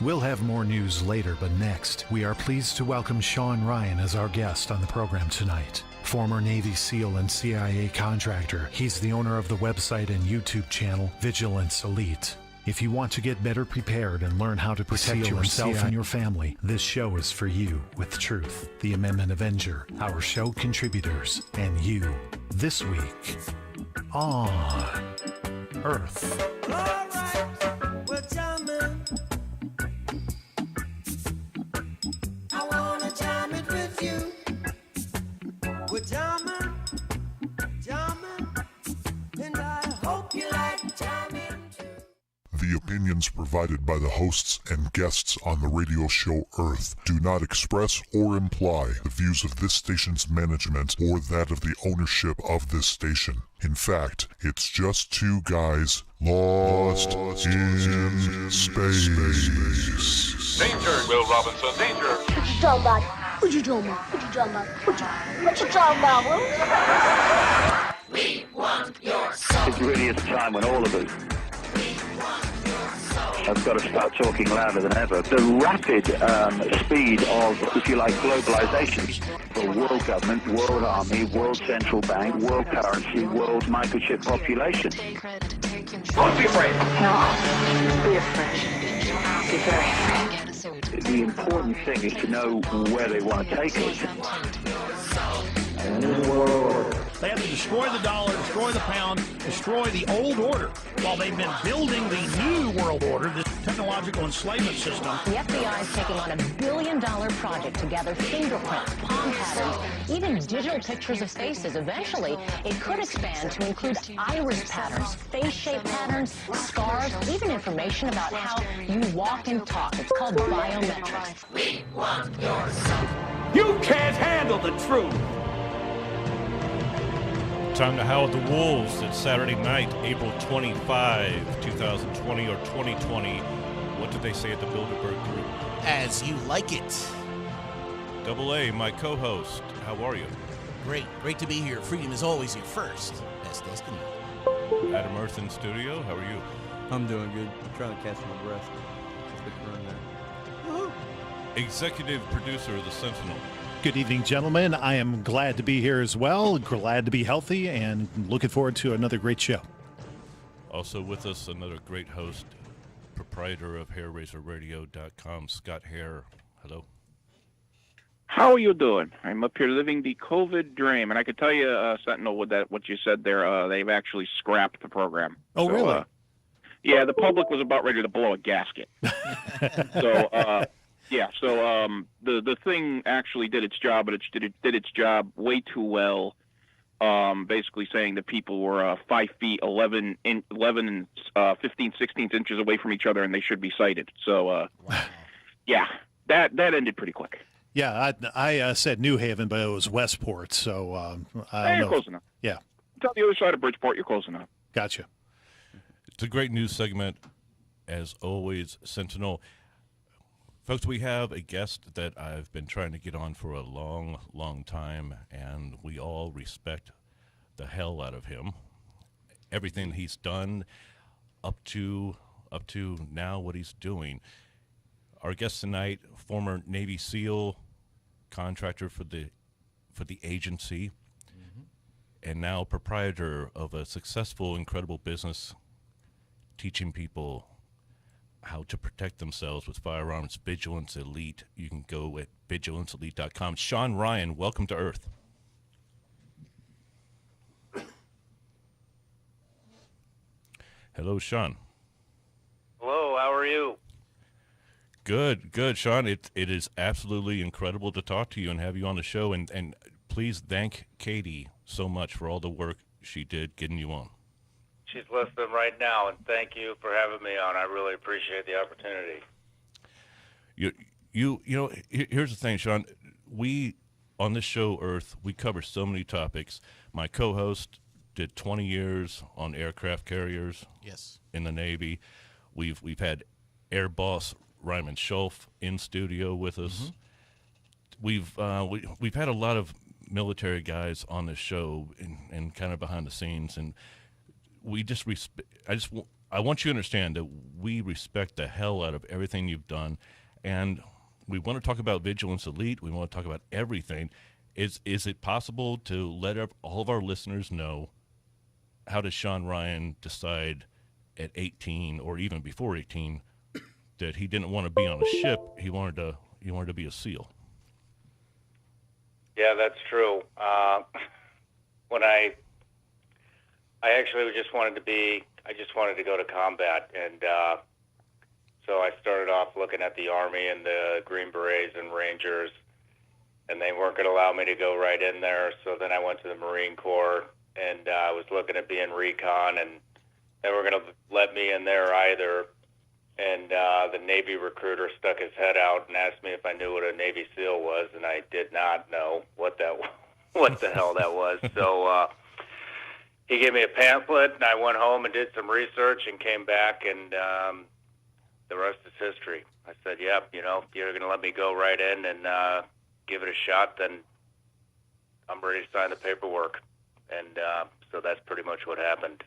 We'll have more news later, but next, we are pleased to welcome Shawn Ryan as our guest on the program tonight. Former Navy SEAL and CIA contractor, he's the owner of the website and YouTube channel Vigilance Elite. If you want to get better prepared and learn how to protect yourself and your family, this show is for you with Truth, the Amendment Avenger, our show contributors, and you. This week on Earth. All right, we're jamming. I wanna jam it with you. We're jamming, and I hope you like jamming too. The opinions provided by the hosts and guests on the radio show Earth do not express or imply the views of this station's management or that of the ownership of this station. In fact, it's just two guys lost in space. Danger, Will Robinson, danger. What you talking about? What you talking about? What you talking about? What you talking about, Will? We want your soul. It really is a time when all of us have got to start talking louder than ever. The rapid speed of, if you like, globalization. The world government, world army, world central bank, world currency, world microchip population. Don't be afraid. No, be afraid. Be very afraid. The important thing is to know where they want to take us. They have to destroy the dollar, destroy the pound, destroy the old order while they've been building the new world order, this technological enslavement system. The FBI is taking on $1 billion project to gather fingerprints, palm patterns, even digital pictures of faces. Eventually, it could expand to include iris patterns, face shape patterns, scars, even information about how you walk and talk. It's called biometrics. We want your soul. You can't handle the truth. Time to Howl at the Wolves. It's Saturday night, April 25, 2020 or 2020. What did they say at the Bilderberg Group? As you like it. Double A, my co-host. How are you? Great to be here. Freedom is always your first best destiny. Adam Earth in studio. How are you? I'm doing good. I'm trying to catch my breath. It's a big run there. Executive producer of the Sentinel. Good evening, gentlemen. I am glad to be here as well, glad to be healthy, and looking forward to another great show. Also with us, another great host, proprietor of HairRaiserRadio.com, Scott Hare. Hello. How are you doing? I'm up here living the COVID dream, and I could tell you, Sentinel, with that what you said there, they've actually scrapped the program. Oh, so, really? Yeah, the public was about ready to blow a gasket. The thing actually did its job, but it did its job way too well. Basically saying that people were 5 feet 11 and 15 16 inches away from each other, and they should be cited. So, wow. Yeah, that ended pretty quick. Yeah, I said New Haven, but it was Westport. So you're close enough. Yeah, it's on the other side of Bridgeport. You're close enough. Gotcha. It's a great news segment, as always, Sentinel. Folks, we have a guest that I've been trying to get on for a long, long time, and we all respect the hell out of him. Everything he's done up to now, what he's doing. Our guest tonight, former Navy SEAL, contractor for the agency, and now proprietor of a successful, incredible business teaching people how to protect themselves with firearms. Vigilance Elite. You can go at vigilanceelite.com. Shawn Ryan, welcome to Earth. Hello, Shawn. Hello, how are you? Good, Shawn. It is absolutely incredible to talk to you and have you on the show. And please thank Katie so much for all the work she did getting you on. She's listening right now, and thank you for having me on. I really appreciate the opportunity. You know, here's the thing, Shawn. We, on this show, Earth, we cover so many topics. My co-host did 20 years on aircraft carriers. Yes. In the Navy. We've had Air Boss Ryman Schulf in studio with us. Mm-hmm. We've had a lot of military guys on this show and kind of behind the scenes, and we just I want you to understand that we respect the hell out of everything you've done, and we want to talk about Vigilance Elite. We want to talk about everything. Is it possible to let all of our listeners know how does Shawn Ryan decide at 18 or even before 18 that he didn't want to be on a ship? He wanted to be a SEAL. Yeah, that's true. When I actually just wanted to go to combat, and so I started off looking at the Army and the Green Berets and Rangers, and they weren't going to allow me to go right in there. So then I went to the Marine Corps, and I was looking at being recon, and they weren't going to let me in there either. And the Navy recruiter stuck his head out and asked me if I knew what a Navy SEAL was, and I did not know what the hell that was. So he gave me a pamphlet, and I went home and did some research and came back, and the rest is history. I said, yep, if you're going to let me go right in and give it a shot, then I'm ready to sign the paperwork. And so that's pretty much what happened.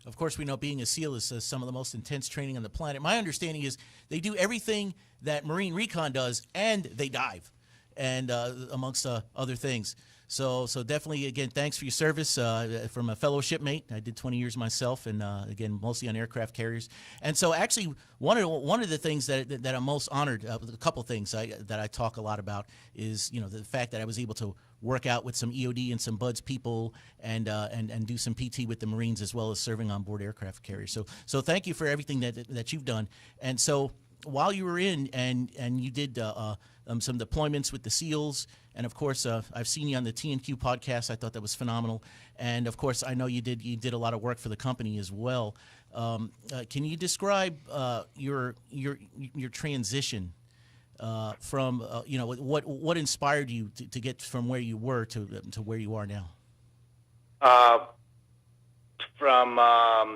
Of course, we know being a SEAL is some of the most intense training on the planet. My understanding is they do everything that Marine Recon does, and they dive, and amongst other things. So definitely, again, thanks for your service from a fellow shipmate. I did 20 years myself, and again, mostly on aircraft carriers. And so actually, one of the things that I'm most honored, a couple things that I talk a lot about is, the fact that I was able to work out with some EOD and some BUDS people and do some PT with the Marines, as well as serving on board aircraft carriers. So thank you for everything that you've done. And so while you were in and you did some deployments with the SEALs, and of course I've seen you on the TNQ podcast. I thought that was phenomenal. And of course I know you did a lot of work for the company as well. Can you describe your transition from what inspired you to get from where you were to where you are now? From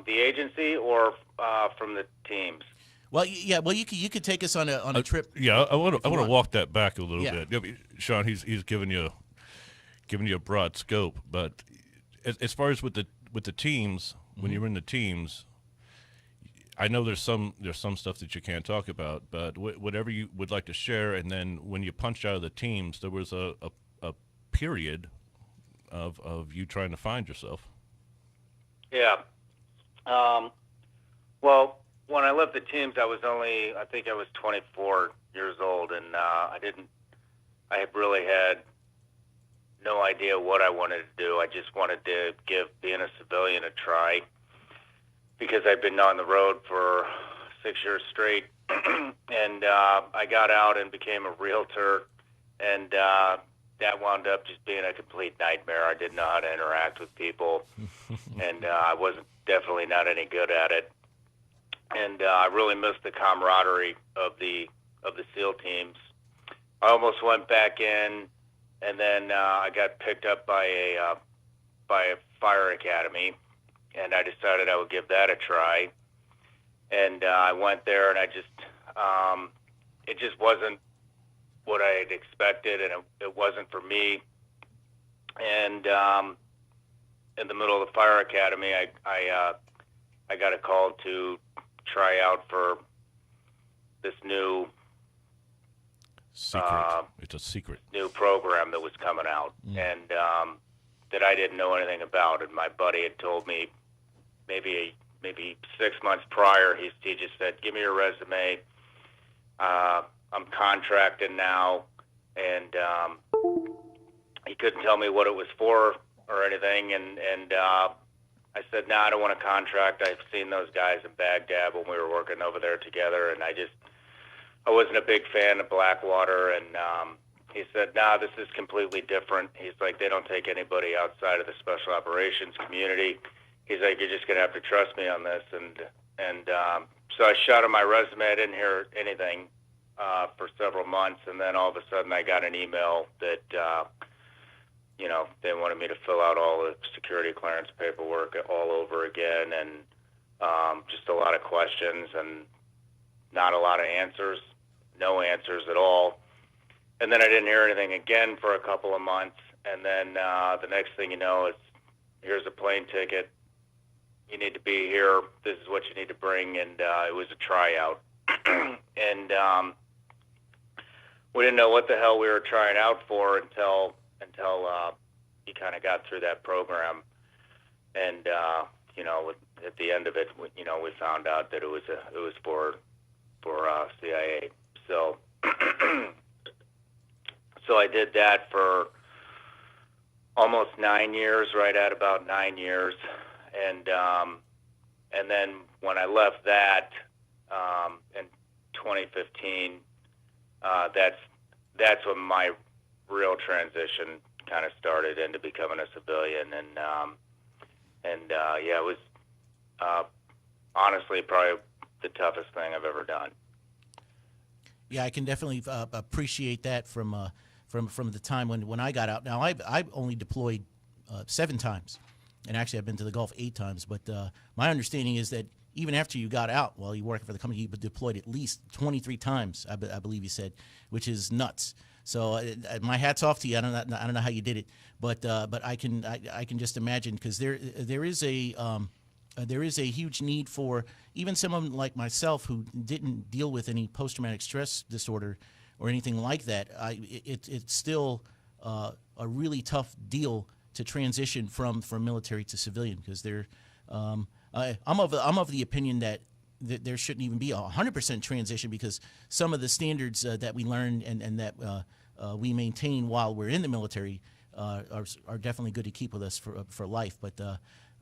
the agency or from the teams? Well, yeah. Well, you could take us on a trip. Yeah, I want to walk that back a little bit. Shawn, he's giving you a broad scope, but as far as with the teams, when you're in the teams, I know there's some stuff that you can't talk about, but whatever you would like to share. And then when you punched out of the teams, there was a period of you trying to find yourself. Yeah. Well, when I left the teams, I think I was 24 years old, and I really had no idea what I wanted to do. I just wanted to give being a civilian a try, because I'd been on the road for 6 years straight. And I got out and became a realtor, and that wound up just being a complete nightmare. I didn't know how to interact with people, and I wasn't definitely not any good at it. And I really missed the camaraderie of the SEAL teams. I almost went back in, and then I got picked up by a fire academy, and I decided I would give that a try. And I went there, and it just wasn't what I had expected, and it wasn't for me. And in the middle of the fire academy, I got a call to try out for this new secret. It's a secret new program that was coming out, and that I didn't know anything about. And my buddy had told me maybe 6 months prior. He just said, "Give me your resume. I'm contracted now," and he couldn't tell me what it was for or anything. And I said, "No, I don't want a contract. I've seen those guys in Baghdad when we were working over there together, and I wasn't a big fan of Blackwater." And he said, "No, this is completely different." He's like, "They don't take anybody outside of the special operations community." He's like, "You're just gonna have to trust me on this." And so I shot him my resume. I didn't hear anything for several months, and then all of a sudden I got an email that they wanted me to fill out all the security clearance paperwork all over again, and just a lot of questions and not a lot of answers, no answers at all. And then I didn't hear anything again for a couple of months, and then the next thing you know is, here's a plane ticket, you need to be here. This is what you need to bring, and it was a tryout, and we didn't know what the hell we were trying out for until you kind of got through that program, and at the end of it, we found out that it was for CIA. So so I did that for almost 9 years, right at about 9 years, and then when I left that in 2015, that's when my real transition kind of started into becoming a civilian, and yeah, it was honestly probably the toughest thing I've ever done. Yeah, I can definitely appreciate that from the time when I got out. Now, I've only deployed 7 times, and actually I've been to the Gulf 8 times. But my understanding is that even after you got out, while you working for the company, you deployed at least 23 times. I believe you said, which is nuts. So my hat's off to you. I don't know how you did it, but I can just imagine, because there is a huge need for even someone like myself who didn't deal with any post-traumatic stress disorder or anything like that. It's still a really tough deal to transition from military to civilian, because I'm of the opinion that there shouldn't even be 100% transition, because some of the standards that we learn and that we maintain while we're in the military are definitely good to keep with us for life. But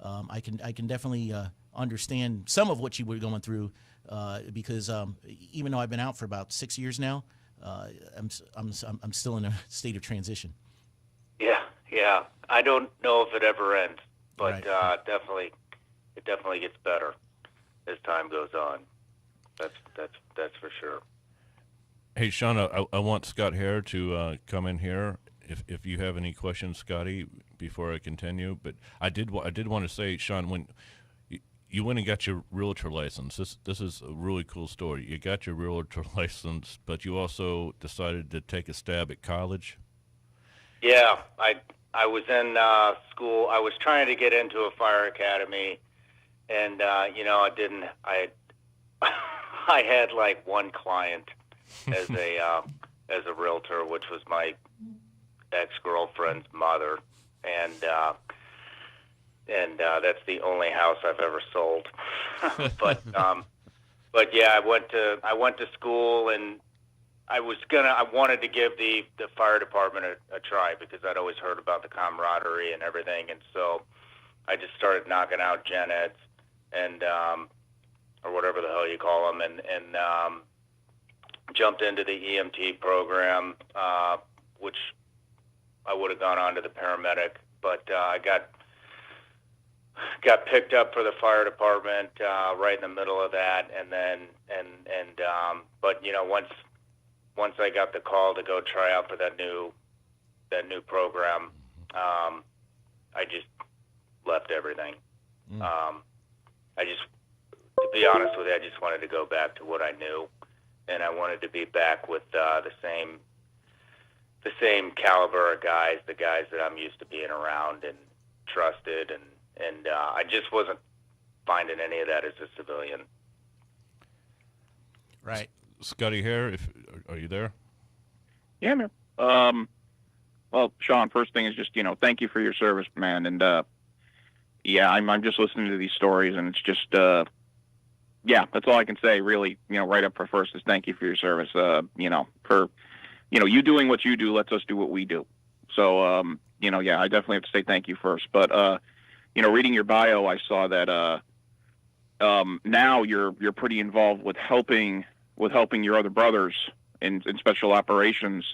I can definitely understand some of what you were going through, because even though I've been out for about 6 years now, I'm still in a state of transition. Yeah. I don't know if it ever ends, but Right. it definitely gets better as time goes on. That's for sure. Hey, Shawn, I want Scott Hare to come in here if you have any questions, Scotty, before I continue. But I did want to say, Shawn, when you went and got your realtor license, this is a really cool story. You got your realtor license, but you also decided to take a stab at college. Yeah, I was in school. I was trying to get into a fire academy, and I didn't. I had like one client as a realtor, which was my ex-girlfriend's mother, and that's the only house I've ever sold. But yeah, I went to school, and I wanted to give the fire department a try, because I'd always heard about the camaraderie and everything, and so I just started knocking out gen eds and or whatever the hell you call them, and jumped into the EMT program, which I would have gone on to the paramedic, but I got picked up for the fire department right in the middle of that, and then but once I got the call to go try out for that new program, I just left everything. To be honest with you, I just wanted to go back to what I knew, and I wanted to be back with the same caliber of guys, the guys that I'm used to being around and trusted, and I just wasn't finding any of that as a civilian. Right. Scotty Hare, are you there? Yeah, man. Well, Shawn, first thing is just, thank you for your service, man. And, yeah, I'm just listening to these stories, and it's just, yeah, that's all I can say, really, right up for first is thank you for your service. For, you doing what you do lets us do what we do. So, yeah, I definitely have to say thank you first. But, reading your bio, I saw that, now you're pretty involved with helping your other brothers in special operations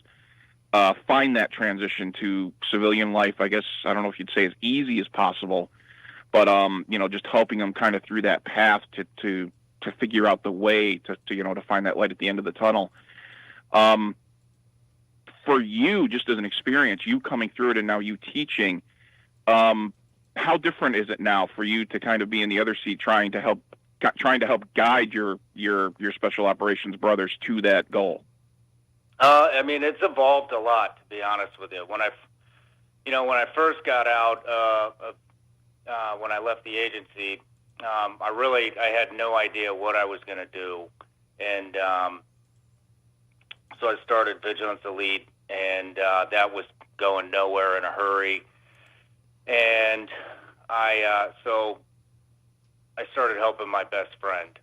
find that transition to civilian life. I guess, I don't know if you'd say as easy as possible, but just helping them kind of through that path to figure out the way to find that light at the end of the tunnel. For you, just as an experience, you coming through it and now you teaching, how different is it now for you to kind of be in the other seat trying to help guide your special operations brothers to that goal? I mean, it's evolved a lot, to be honest with you. When I first got out, when I left the agency, I had no idea what I was going to do, and so I started Vigilance Elite, and that was going nowhere in a hurry. And so I started helping my best friend,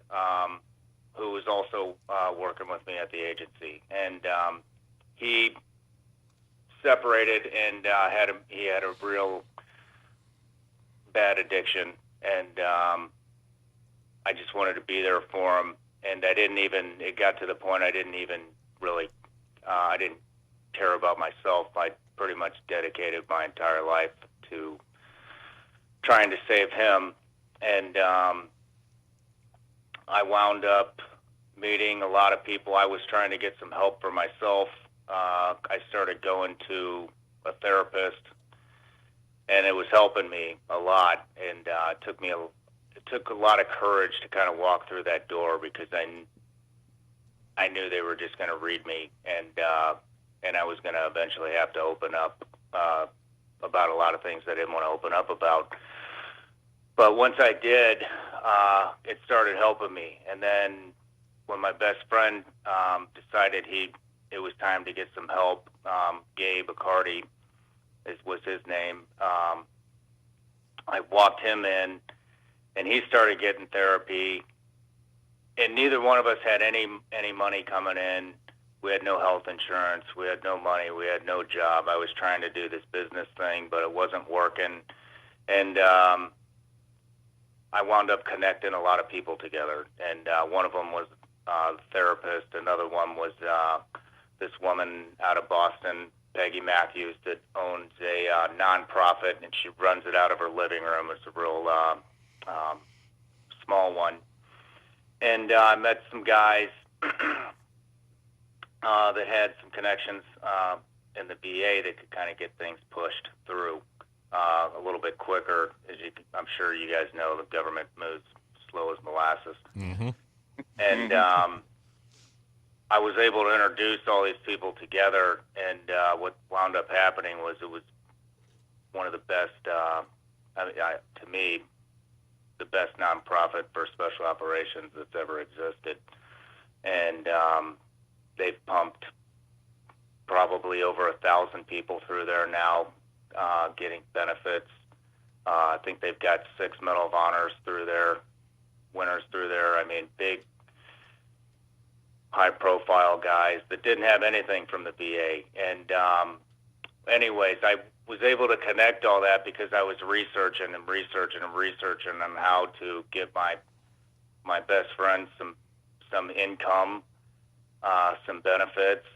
who was also working with me at the agency, and he separated and he had a real bad addiction, and I just wanted to be there for him. And it got to the point I didn't even really, I didn't care about myself. I pretty much dedicated my entire life to trying to save him. And I wound up meeting a lot of people. I was trying to get some help for myself. I started going to a therapist, and it was helping me a lot. And it took a lot of courage to kind of walk through that door, because I knew they were just going to read me, and I was going to eventually have to open up about a lot of things I didn't want to open up about. But once I did, it started helping me. And then when my best friend decided it was time to get some help, Gabe Accardi was his name, I walked him in, and he started getting therapy. And neither one of us had any money coming in. We had no health insurance. We had no money. We had no job. I was trying to do this business thing, but it wasn't working. And I wound up connecting a lot of people together. And one of them was a therapist. Another one was this woman out of Boston, Peggy Matthews, that owns a nonprofit, and she runs it out of her living room. It's a real small one. And I met some guys that had some connections in the VA that could kind of get things pushed through a little bit quicker. I'm sure you guys know, the government moves slow as molasses. Mm-hmm. And I was able to introduce all these people together, and what wound up happening was it was one of the best, to me, the best nonprofit for special operations that's ever existed. And they've pumped probably over 1,000 people through there now, getting benefits. I think they've got 6 Medal of Honors through there, winners through there. I mean, big, high-profile guys that didn't have anything from the VA. And anyways, I was able to connect all that because I was researching on how to give my best friend some income, some benefits,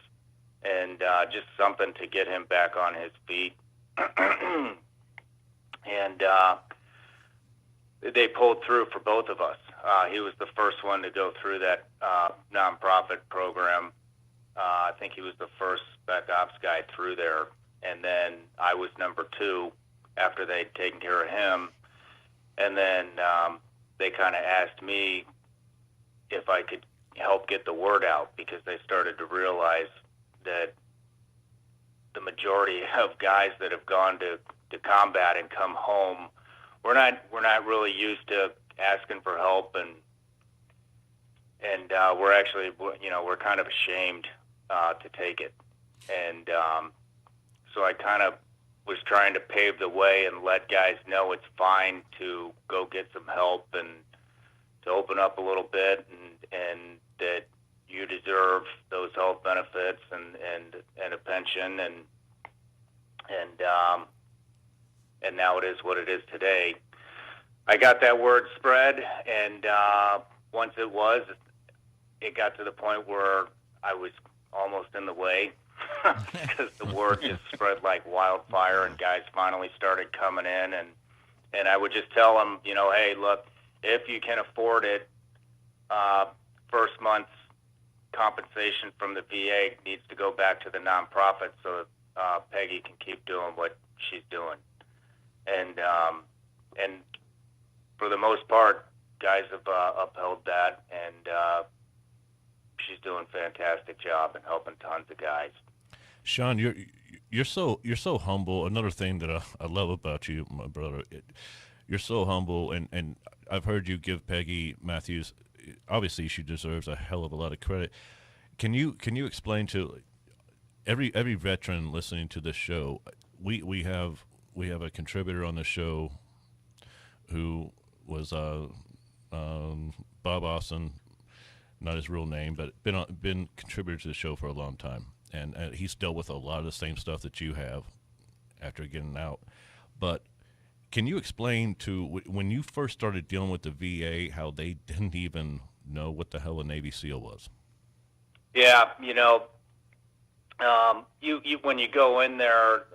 and just something to get him back on his feet. And they pulled through for both of us. He was the first one to go through that nonprofit program. I think he was the first spec ops guy through there. And then I was number 2 after they'd taken care of him. And then they kind of asked me if I could help get the word out, because they started to realize that the majority of guys that have gone to combat and come home, we're not really used to asking for help, and we're actually, we're kind of ashamed to take it. And so I kind of was trying to pave the way and let guys know it's fine to go get some help and to open up a little bit, and that you deserve those health benefits and a pension, and now it is what it is today. I got that word spread, and once it got to the point where I was almost in the way, because the word just spread like wildfire, and guys finally started coming in, and I would just tell them, hey, look, if you can afford it, first month's compensation from the VA needs to go back to the nonprofit so that Peggy can keep doing what she's doing. And for the most part, guys have upheld that, and she's doing a fantastic job and helping tons of guys. Shawn, you're so humble. Another thing that I love about you, my brother, you're so humble, and I've heard you give Peggy Matthews. Obviously, she deserves a hell of a lot of credit. Can you explain to every veteran listening to this show? We have a contributor on the show who was Bob Austin, not his real name, but been contributor to the show for a long time, and he's dealt with a lot of the same stuff that you have after getting out. But can you explain to when you first started dealing with the VA how they didn't even know what the hell a Navy SEAL was? Yeah, you when you go in there,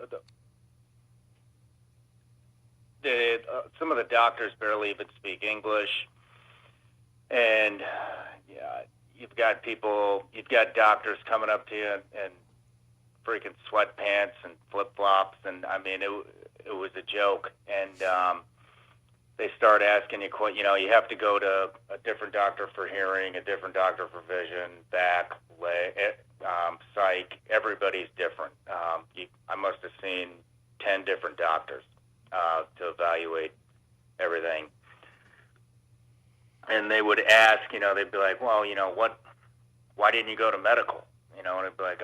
some of the doctors barely even speak English, and you've got doctors coming up to you and freaking sweatpants and flip flops, and I mean it was a joke, and they start asking you, you have to go to a different doctor for hearing, a different doctor for vision, back, leg, psych. Everybody's different. I must have seen 10 different doctors to evaluate everything. And they would ask, they'd be like, well, why didn't you go to medical? And it'd be like,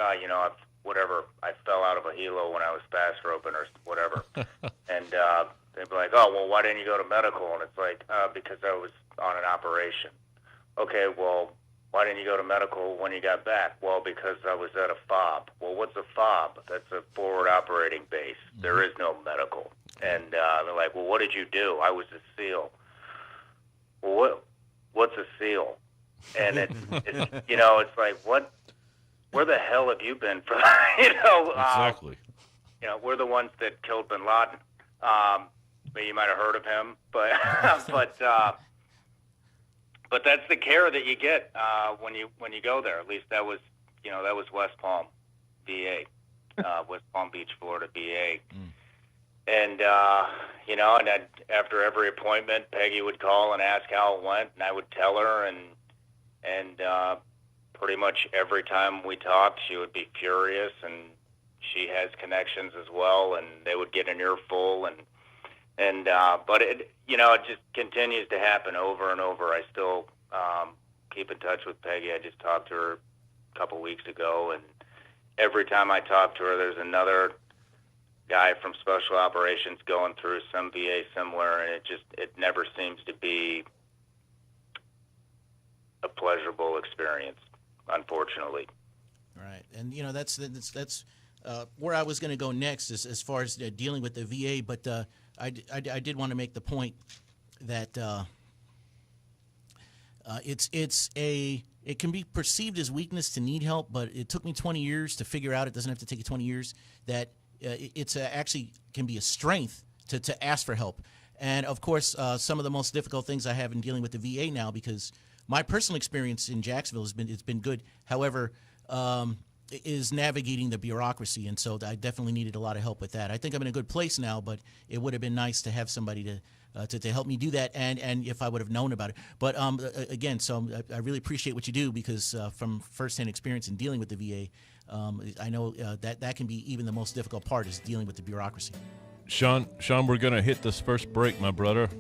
whatever, I fell out of a helo when I was fast roping or whatever. And they'd be like, oh, well, why didn't you go to medical? And it's like, because I was on an operation. Okay, well, why didn't you go to medical when you got back? Well, because I was at a FOB. Well, what's a FOB? That's a forward operating base. Mm-hmm. There is no medical. And they're like, well, what did you do? I was a SEAL. Well, what's a SEAL? And it's it's like, what? Where the hell have you been for? Exactly. We're the ones that killed Bin Laden. But you might have heard of him, but but that's the care that you get when you go there. At least that was West Palm, VA, West Palm Beach, Florida, VA. Mm. And and after every appointment, Peggy would call and ask how it went, and I would tell her, and pretty much every time we talked, she would be furious, and she has connections as well, and they would get an earful, but it just continues to happen over and over. I still keep in touch with Peggy. I just talked to her a couple weeks ago, and every time I talk to her, there's another guy from Special Operations going through some VA similar, and it never seems to be a pleasurable experience, unfortunately. Right, and that's where I was going to go next as far as dealing with the VA, but I did want to make the point that it can be perceived as weakness to need help, but it took me 20 years to figure out. It doesn't have to take you 20 years that it's actually can be a strength to ask for help. And of course, some of the most difficult things I have in dealing with the VA now, because my personal experience in Jacksonville it's been good. However, is navigating the bureaucracy, and so I definitely needed a lot of help with that. I think I'm in a good place now, but it would have been nice to have somebody to help me do that, and if I would have known about it. But again, so I really appreciate what you do, because from firsthand experience in dealing with the VA, I know that can be even the most difficult part, is dealing with the bureaucracy. Shawn, we're gonna hit this first break, my brother.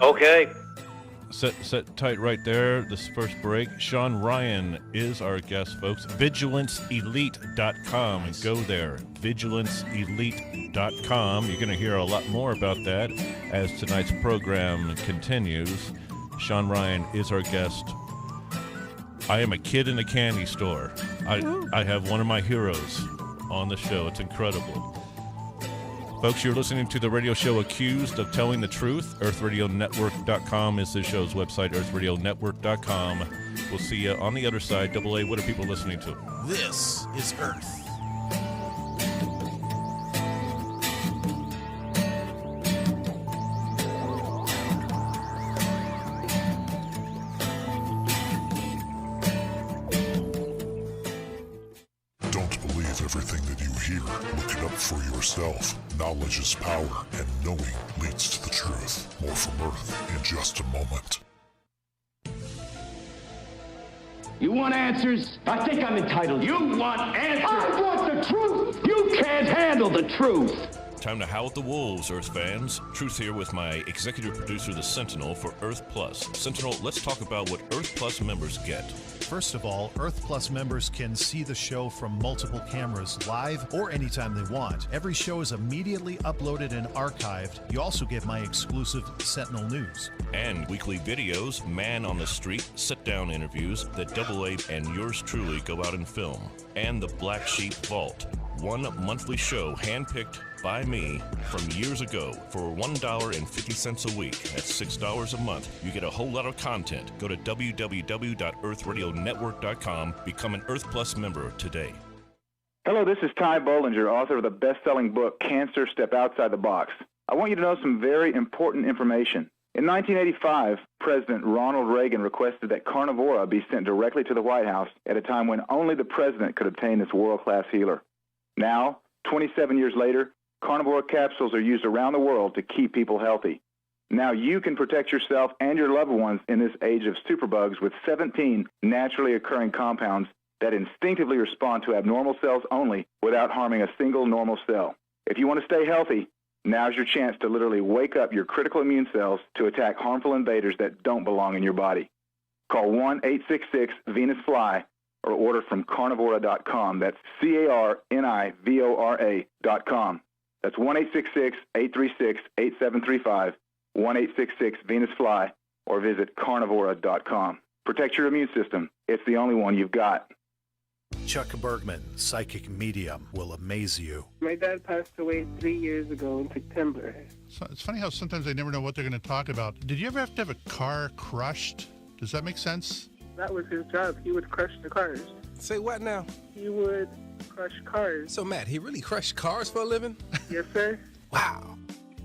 Okay. Set tight right there, this first break. Shawn Ryan is our guest, folks. VigilanceElite.com. And go there, VigilanceElite.com. You're going to hear a lot more about that as tonight's program continues. Shawn Ryan is our guest. I am a kid in a candy store. I have one of my heroes on the show. It's incredible. Folks, you're listening to the radio show Accused of Telling the Truth. EarthRadioNetwork.com is the show's website, EarthRadioNetwork.com. We'll see you on the other side. AA, what are people listening to? This is Earth. Everything that you hear, look it up for yourself. Knowledge is power, and knowing leads to the truth. More from Earth in just a moment. You want answers? I think I'm entitled. You want answers? I want the truth! You can't handle the truth! Time to howl at the wolves, Earth fans. Truth here with my executive producer, The Sentinel, for Earth Plus. Sentinel, let's talk about what Earth Plus members get. First of all, Earth Plus members can see the show from multiple cameras live or anytime they want. Every show is immediately uploaded and archived. You also get my exclusive Sentinel news. And weekly videos, man on the street, sit-down interviews that Double A and yours truly go out and film. And the Black Sheep Vault. One monthly show handpicked by me from years ago for $1.50 a week. That's $6 a month. You get a whole lot of content. Go to www.earthradionetwork.com. Become an Earth Plus member today. Hello, this is Ty Bollinger, author of the best-selling book, Cancer, Step Outside the Box. I want you to know some very important information. In 1985, President Ronald Reagan requested that Carnivora be sent directly to the White House at a time when only the president could obtain this world-class healer. Now, 27 years later, Carnivora capsules are used around the world to keep people healthy. Now you can protect yourself and your loved ones in this age of superbugs with 17 naturally occurring compounds that instinctively respond to abnormal cells only without harming a single normal cell. If you want to stay healthy, now's your chance to literally wake up your critical immune cells to attack harmful invaders that don't belong in your body. Call 1-866-VENUS-FLY or order from carnivora.com. That's carnivora.com. That's 1-866-836-8735, 1-866-VENUS-FLY, or visit carnivora.com. Protect your immune system. It's the only one you've got. Chuck Bergman, psychic medium, will amaze you. My dad passed away 3 years ago in September. So it's funny how sometimes I never know what they're going to talk about. Did you ever have to have a car crushed? Does that make sense? That was his job. He would crush the cars. Say what now? He would crush cars. So, Matt, he really crushed cars for a living? Yes, sir. Wow.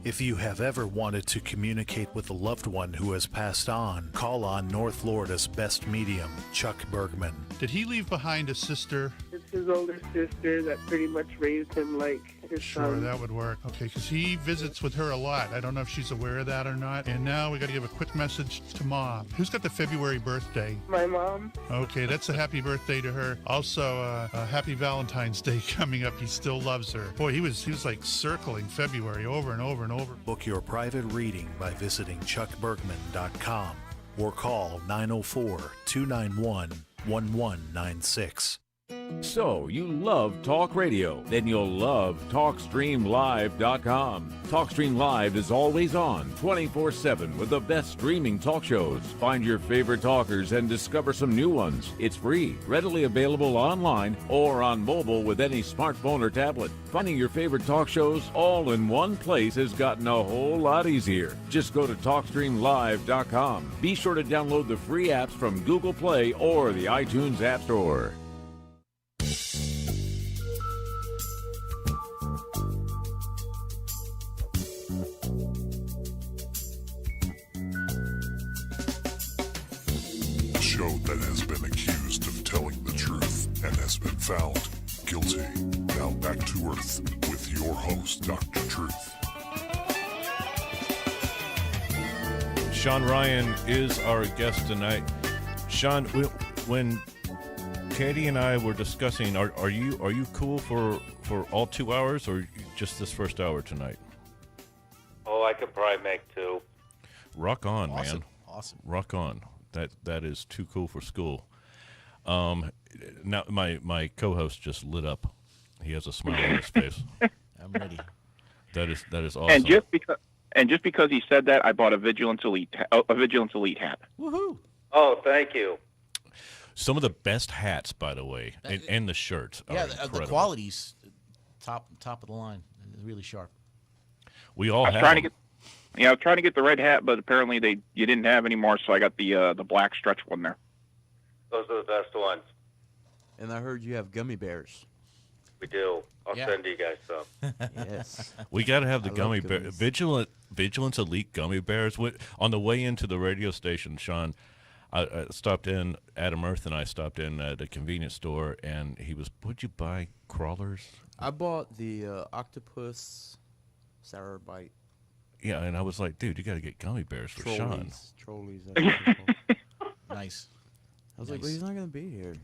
If you have ever wanted to communicate with a loved one who has passed on, call on North Florida's best medium, Chuck Bergman. Did he leave behind a sister? It's his older sister that pretty much raised him like his Sure, son. that would work. Okay, because he visits with her a lot. I don't know if she's aware of that or not. And now we got to give a quick message to Mom. Who's got the February birthday? My mom. Okay, that's a happy birthday to her. Also, a happy Valentine's Day coming up. He still loves her. Boy, he was like circling February over and over and over. Book your private reading by visiting chuckbergman.com or call 904-291-1196. So, you love talk radio? Then you'll love TalkStreamLive.com. TalkStream Live is always on, 24/7, with the best streaming talk shows. Find your favorite talkers and discover some new ones. It's free, readily available online or on mobile with any smartphone or tablet. Finding your favorite talk shows all in one place has gotten a whole lot easier. Just go to TalkStreamLive.com. Be sure to download the free apps from Google Play or the iTunes App Store. Show that has been accused of telling the truth and has been found guilty. Now back to Earth with your host, Dr. Truth. Shawn Ryan is our guest tonight. Shawn, when Katie and I were discussing, are you cool for all 2 hours or just this first hour tonight? Oh, I could probably make two. Rock on, Awesome. man. Awesome. Rock on. That is too cool for school. Now my co-host just lit up. He has a smile on his face. I'm ready. That is awesome. And just because he said that, I bought a Vigilance Elite hat. Woohoo! Oh, thank you. Some of the best hats, by the way, and the shirts. Yeah, are the incredible. quality's top of the line. Really sharp. We all I was have. trying to get. Yeah, I was trying to get the red hat, but apparently you didn't have any more, so I got the black stretch one there. Those are the best ones. And I heard you have gummy bears. We do. I'll send you guys some. Yes. We got to have the I gummy love bear, gummies. Vigilance Elite gummy bears. On the way into the radio station, Shawn, I stopped in. Adam Earth and I stopped in at a convenience store, and he was. What'd you buy? Crawlers. I bought the octopus sour bite. Yeah, and I was like, dude, you got to get gummy bears for Shawn. Trolleys. Nice. I was like, well, he's not going to be here.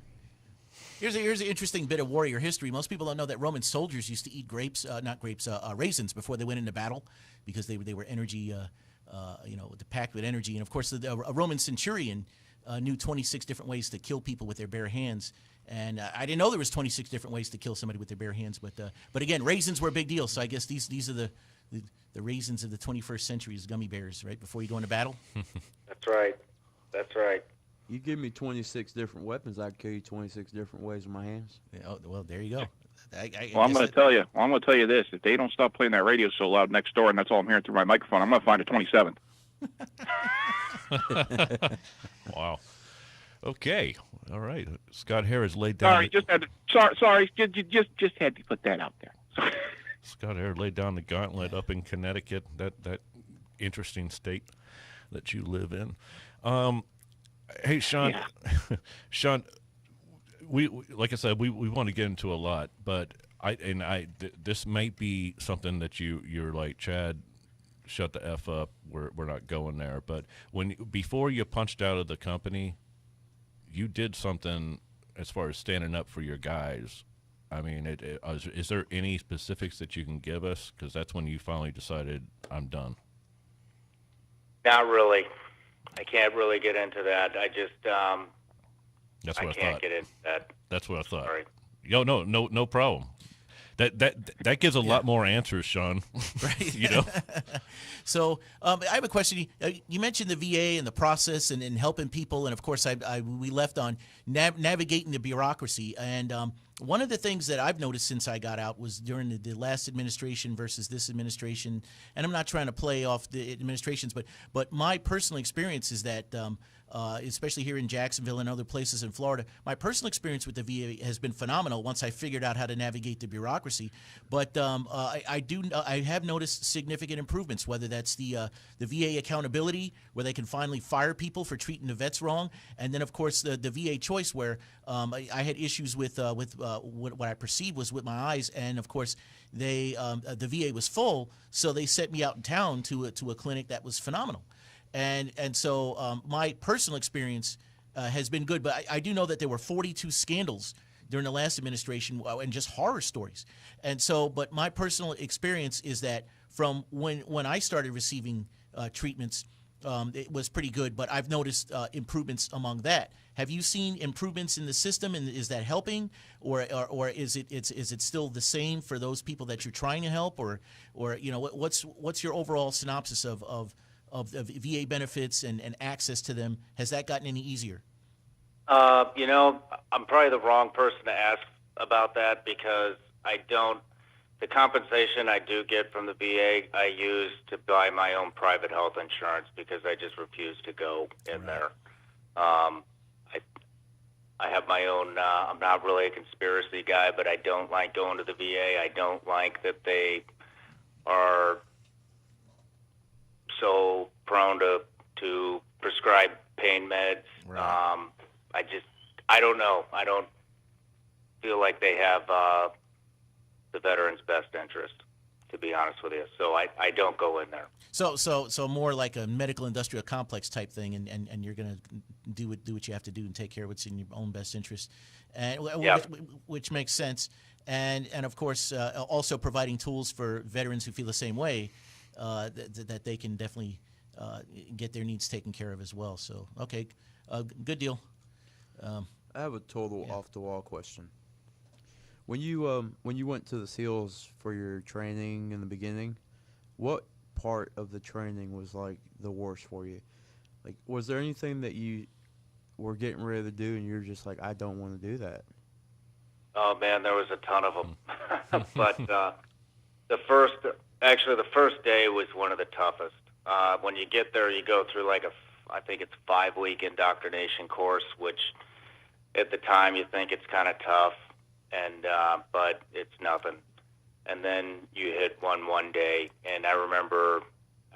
Here's an interesting bit of warrior history. Most people don't know that Roman soldiers used to eat raisins before they went into battle, because they were energy, packed with energy. And of course, a Roman centurion knew 26 different ways to kill people with their bare hands. And I didn't know there was 26 different ways to kill somebody with their bare hands. But again, raisins were a big deal. So I guess these are the raisins of the 21st century, is gummy bears, right before you go into battle. That's right. That's right. You give me 26 different weapons, I can kill you 26 different ways with my hands. Yeah, oh, well, there you go. I'm going to tell you. I'm going to tell you this: if they don't stop playing that radio so loud next door, and that's all I'm hearing through my microphone, I'm going to find a 27th. Wow. Okay. All right. Scott Harris laid down. Sorry, just had to put that out there. Scott Harris laid down the gauntlet up in Connecticut. That interesting state that you live in. Hey, Shawn. Yeah. Shawn, we like I said, we want to get into a lot, but this might be something that you're like, Chad, shut the F up. We're not going there. But before you punched out of the company, you did something as far as standing up for your guys. I mean, is there any specifics that you can give us? Because that's when you finally decided, I'm done. Not really. I can't really get into that. I just that's what I can't thought. get into that. That's what I thought. Sorry. Yo, no problem. That gives a lot more answers, Shawn. Right. You know. So I have a question. You mentioned the VA and the process and helping people, and of course, we left on navigating the bureaucracy. And one of the things that I've noticed since I got out was during the last administration versus this administration. And I'm not trying to play off the administrations, but my personal experience is that. Especially here in Jacksonville and other places in Florida, my personal experience with the VA has been phenomenal once I figured out how to navigate the bureaucracy. But I have noticed significant improvements, whether that's the VA accountability, where they can finally fire people for treating the vets wrong, and then of course the VA choice, where I had issues with what I perceived was with my eyes, and of course the VA was full, so they sent me out in town to a clinic that was phenomenal. And so my personal experience has been good, but I do know that there were 42 scandals during the last administration and just horror stories. And so, but my personal experience is that from when I started receiving treatments, it was pretty good, but I've noticed improvements among that. Have you seen improvements in the system, and is that helping, or is it still the same for those people that you're trying to help, or what's your overall synopsis of the VA benefits and access to them? Has that gotten any easier? I'm probably the wrong person to ask about that, because the compensation I do get from the VA, I use to buy my own private health insurance, because I just refuse to go in there. I have my own, I'm not really a conspiracy guy, but I don't like going to the VA. I don't like that they are so prone to prescribe pain meds. Right. I don't know. I don't feel like they have the veterans' best interest, to be honest with you. So I don't go in there. So more like a medical industrial complex type thing, and you're going to do what you have to do and take care of what's in your own best interest, and which makes sense. And of course, also providing tools for veterans who feel the same way, that they can definitely get their needs taken care of as well. So, okay, good deal. I have a total off-the-wall question. When you went to the SEALs for your training in the beginning, what part of the training was like the worst for you? Like, was there anything that you were getting ready to do and you're just like, I don't want to do that? Oh man, there was a ton of them. But the first day was one of the toughest. When you get there, you go through like I think it's 5-week indoctrination course, which at the time you think it's kind of tough, and but it's nothing. And then you hit one day, and I remember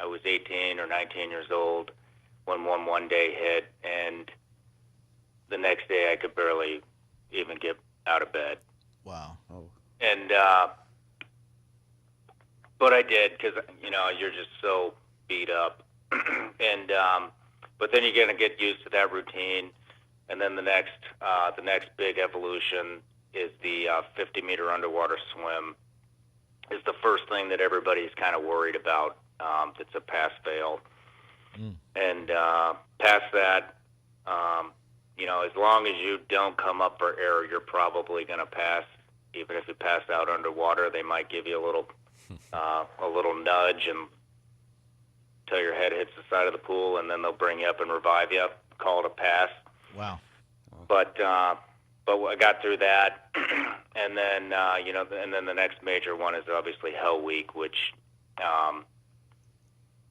I was 18 or 19 years old when one day hit, and the next day I could barely even get out of bed. Wow. Oh. And but I did, because you're just so beat up, and but then you're gonna get used to that routine, And then the next big evolution is the 50-meter underwater swim. Is the first thing that everybody's kind of worried about. That's a pass-fail. And past that, as long as you don't come up for air, you're probably going to pass. Even if you pass out underwater, they might give you a little nudge until your head hits the side of the pool, and then they'll bring you up and revive you. Call it a pass. Wow. But I got through that, and then and then the next major one is obviously Hell Week, which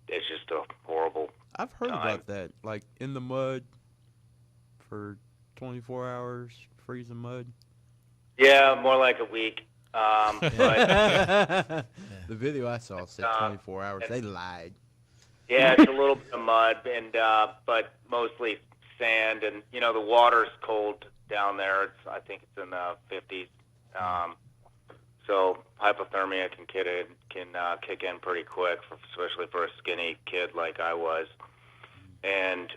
is just a horrible. I've heard about that, like in the mud for 24 hours, freezing mud. Yeah, more like a week. But the video I saw said 24 hours. They lied. Yeah, it's a little bit of mud, and but mostly sand, and the water's cold down there. I think it's in the 50s. So hypothermia can kick in pretty quick, especially for a skinny kid like I was. And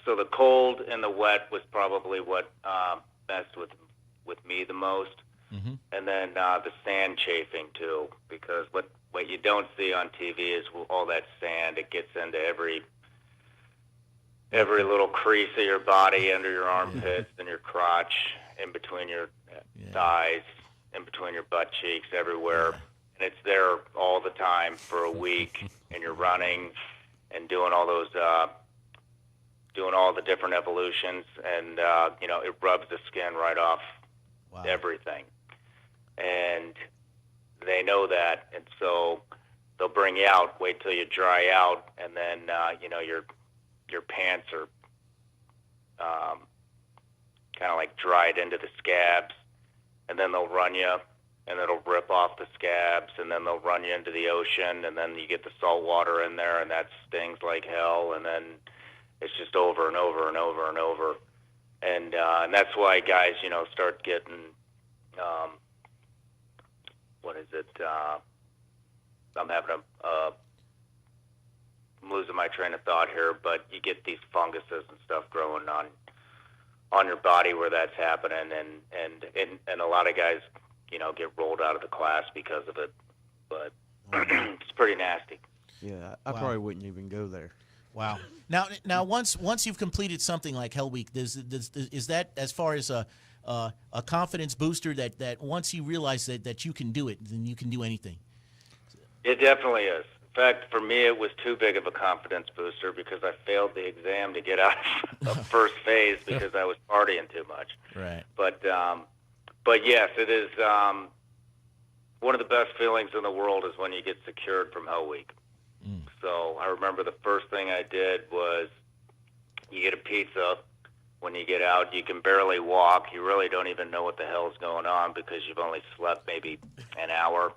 so the cold and the wet was probably what messed with me the most. Mm-hmm. And then the sand chafing too, because what you don't see on TV is all that sand. It gets into every little crease of your body, under your armpits, and your crotch, in between your thighs, in between your butt cheeks, everywhere. And it's there all the time for a week, and you're running and doing all those, doing all the different evolutions, and it rubs the skin right off everything. And they know that, and so they'll bring you out. Wait till you dry out, and then your pants are kind of like dried into the scabs, and then they'll run you, and it'll rip off the scabs, and then they'll run you into the ocean, and then you get the salt water in there, and that stings like hell, and then it's just over and over and over and over, and that's why guys, start getting, I'm having I'm losing my train of thought here, but you get these funguses and stuff growing on your body where that's happening, and a lot of guys, get rolled out of the class because of it, but it's pretty nasty. Yeah, I probably wouldn't even go there. Wow. Now, once you've completed something like Hell Week, is that, as far as a confidence booster, that once you realize that you can do it, then you can do anything? It definitely is. In fact, for me, it was too big of a confidence booster because I failed the exam to get out of first phase because I was partying too much. Right. But yes, it is one of the best feelings in the world is when you get secured from Hell Week. So I remember the first thing I did was you get a pizza when you get out. You can barely walk. You really don't even know what the hell is going on because you've only slept maybe an hour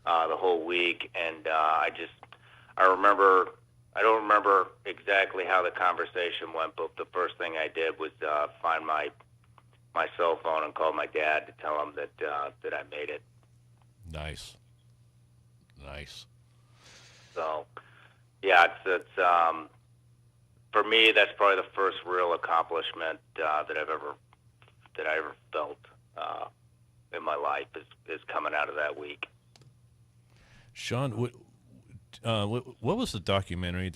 the whole week. And I don't remember exactly how the conversation went, but the first thing I did was find my cell phone and call my dad to tell him that I made it. Nice. So, yeah, it's for me, that's probably the first real accomplishment that I ever felt in my life is coming out of that week. Shawn, what was the documentary?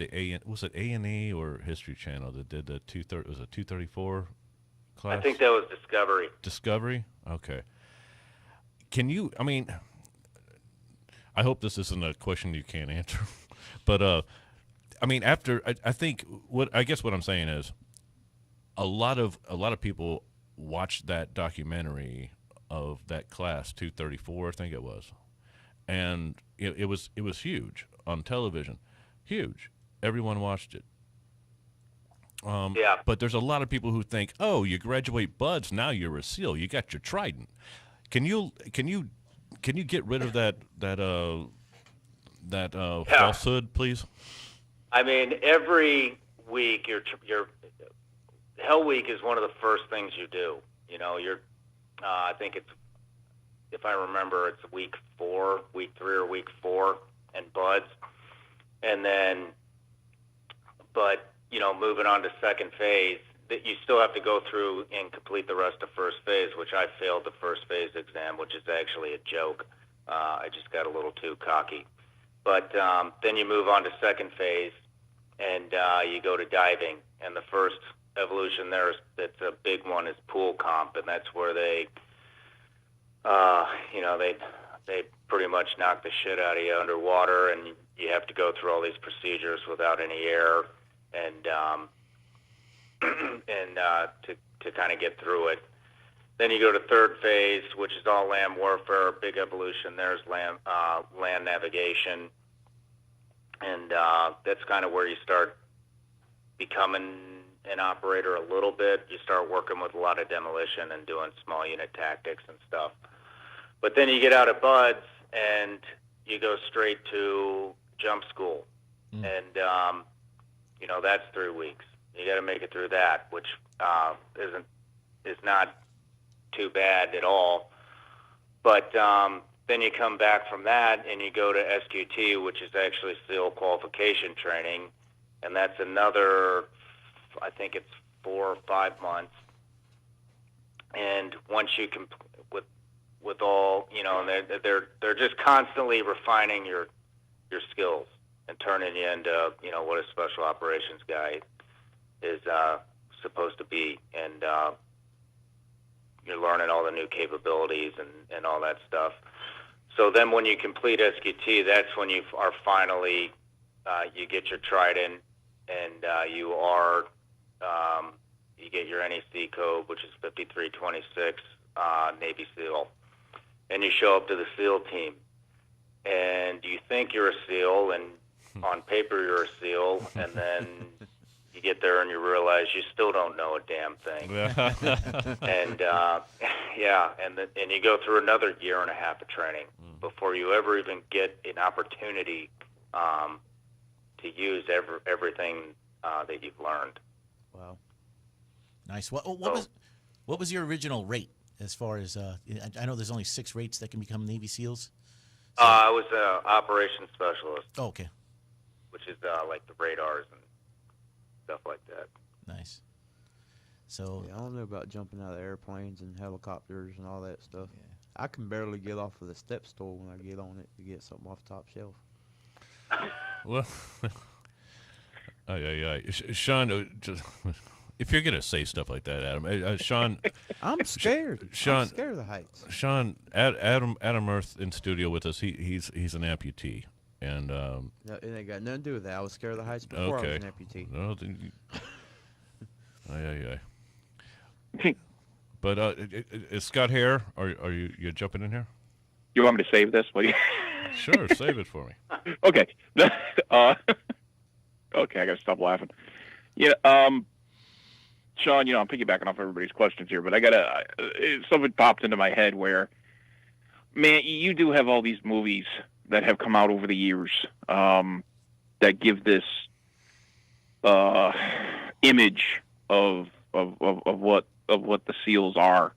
Was it A&E or History Channel that did the 234 class? I think that was Discovery. Discovery? Okay. Can you? I mean, I hope this isn't a question you can't answer, but I mean, I think what I'm saying is, a lot of people watched that documentary of that class 234, I think it was, and it was huge on television, huge. Everyone watched it. Yeah. But there's a lot of people who think, oh, you graduate buds, now you're a SEAL, you got your trident. Can you get rid of that falsehood, please? I mean, every week, your Hell Week is one of the first things you do. I think it's, if I remember, it's week 3 or week 4, and buds, and then, but moving on to second phase, that you still have to go through and complete the rest of first phase, which I failed the first phase exam, which is actually a joke. I just got a little too cocky. But then you move on to second phase, and you go to diving. And the first evolution there, that's a big one, is pool comp, and that's where they pretty much knock the shit out of you underwater, and you have to go through all these procedures without any air, and to kind of get through it. Then you go to third phase, which is all land warfare. Big evolution. There's land navigation, and that's kind of where you start becoming an operator a little bit. You start working with a lot of demolition and doing small unit tactics and stuff. But then you get out of BUDS and you go straight to jump school, and that's 3 weeks. You got to make it through that, which is not too bad at all. But then you come back from that and you go to SQT, which is actually SEAL qualification training, and that's another, I think it's 4 or 5 months. And once you with all, they're just constantly refining your skills and turning you into, what a special operations guy is supposed to be, and you're learning all the new capabilities and all that stuff. So then when you complete SQT, that's when you are finally, you get your trident, and you get your NEC code, which is 5326, Navy SEAL. And you show up to the SEAL team, and you think you're a SEAL, and on paper you're a SEAL, and then you get there and you realize you still don't know a damn thing. And and you go through another year and a half of training before you ever even get an opportunity to use everything that you've learned. Wow. Nice. What was your original rate as far as I know there's only 6 rates that can become Navy SEALs? So, I was an operations specialist. Oh, okay. Which is like the radars and stuff like that. Nice. So I don't know about jumping out of airplanes and helicopters and all that stuff. Yeah. I can barely get off of the step stool when I get on it to get something off the top shelf. Well, Shawn, if you're gonna say stuff like that, Adam, Shawn, I'm scared. Shawn, I'm scared of the heights. Shawn, Adam Earth in studio with us. He's an amputee, and no, it ain't got nothing to do with that. I was scared of the heights before I was an amputee. No, then But is Scott here? Are you jumping in here? You want me to save this? What do you? Sure, save it for me. Okay. Okay, I gotta stop laughing. Yeah, Shawn, I'm piggybacking off everybody's questions here, but I gotta. Something popped into my head where, man, you do have all these movies that have come out over the years that give this image of what the SEALs are,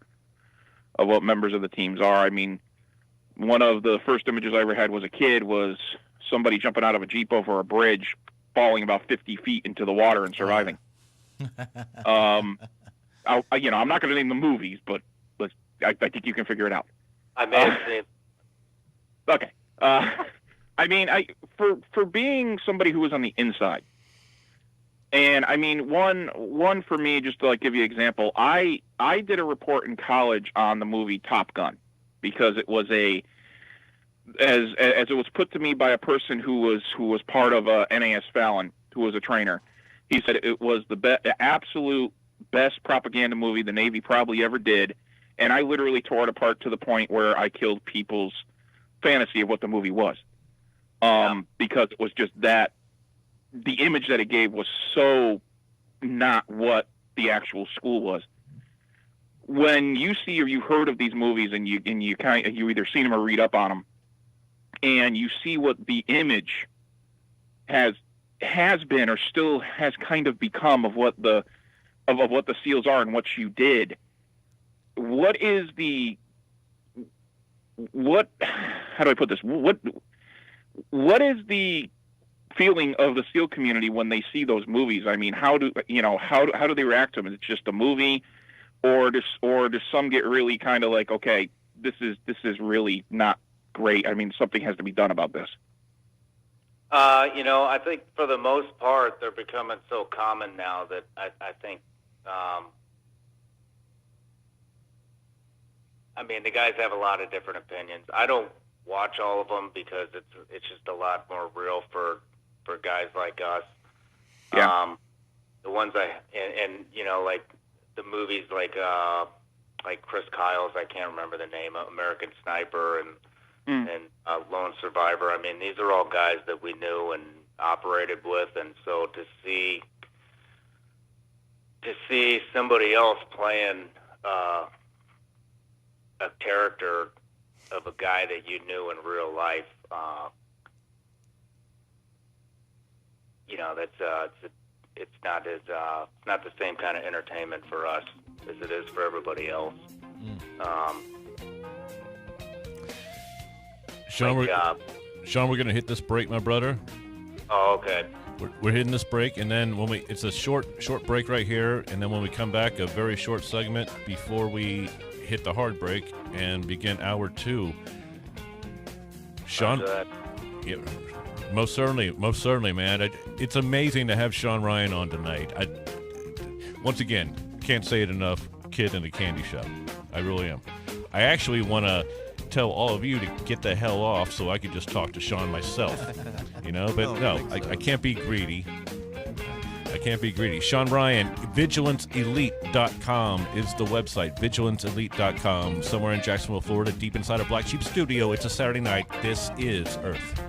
of what members of the teams are. I mean, one of the first images I ever had as a kid was somebody jumping out of a Jeep over a bridge, falling about 50 feet into the water and surviving. I'm not going to name the movies, but I think you can figure it out. I may have seen. Okay. I mean, for being somebody who was on the inside, and I mean, one for me, just to give you an example, I did a report in college on the movie Top Gun because it was as it was put to me by a person who was part of NAS Fallon, who was a trainer. He said it was the absolute best propaganda movie the Navy probably ever did, and I literally tore it apart to the point where I killed people's fantasy of what the movie was, because it was just that the image that it gave was so not what the actual school was. When you see or you heard of these movies and you either seen them or read up on them, and you see what the image has been or still has kind of become of what the SEALs are and what you did, how do I put this? What is the feeling of the SEAL community when they see those movies? I mean, how do they react to them? Is it just a movie, or does some get really kind of like, okay, this is really not great? I mean, something has to be done about this. I think for the most part, they're becoming so common now that I think, I mean, the guys have a lot of different opinions. I don't watch all of them because it's just a lot more real for guys like us. Yeah. The ones and like the movies like Chris Kyle's, I can't remember the name, American Sniper and Lone Survivor. I mean, these are all guys that we knew and operated with, and so to see somebody else playing a character of a guy that you knew in real life, it's not the same kind of entertainment for us as it is for everybody else. Shawn, we're going to hit this break, my brother. Oh, okay. We're hitting this break, and then it's a short break right here, and then when we come back, a very short segment before we hit the hard break and begin hour 2. Shawn, yeah, most certainly, man. It's amazing to have Shawn Ryan on tonight. Once again, can't say it enough. Kid in a candy shop. I really am. I actually want to tell all of you to get the hell off so I could just talk to Shawn myself. But no, I can't be greedy. I can't be greedy. Shawn Ryan, VigilanceElite.com is the website. VigilanceElite.com, somewhere in Jacksonville, Florida, deep inside a Black Sheep studio. It's a Saturday night. This is Earth.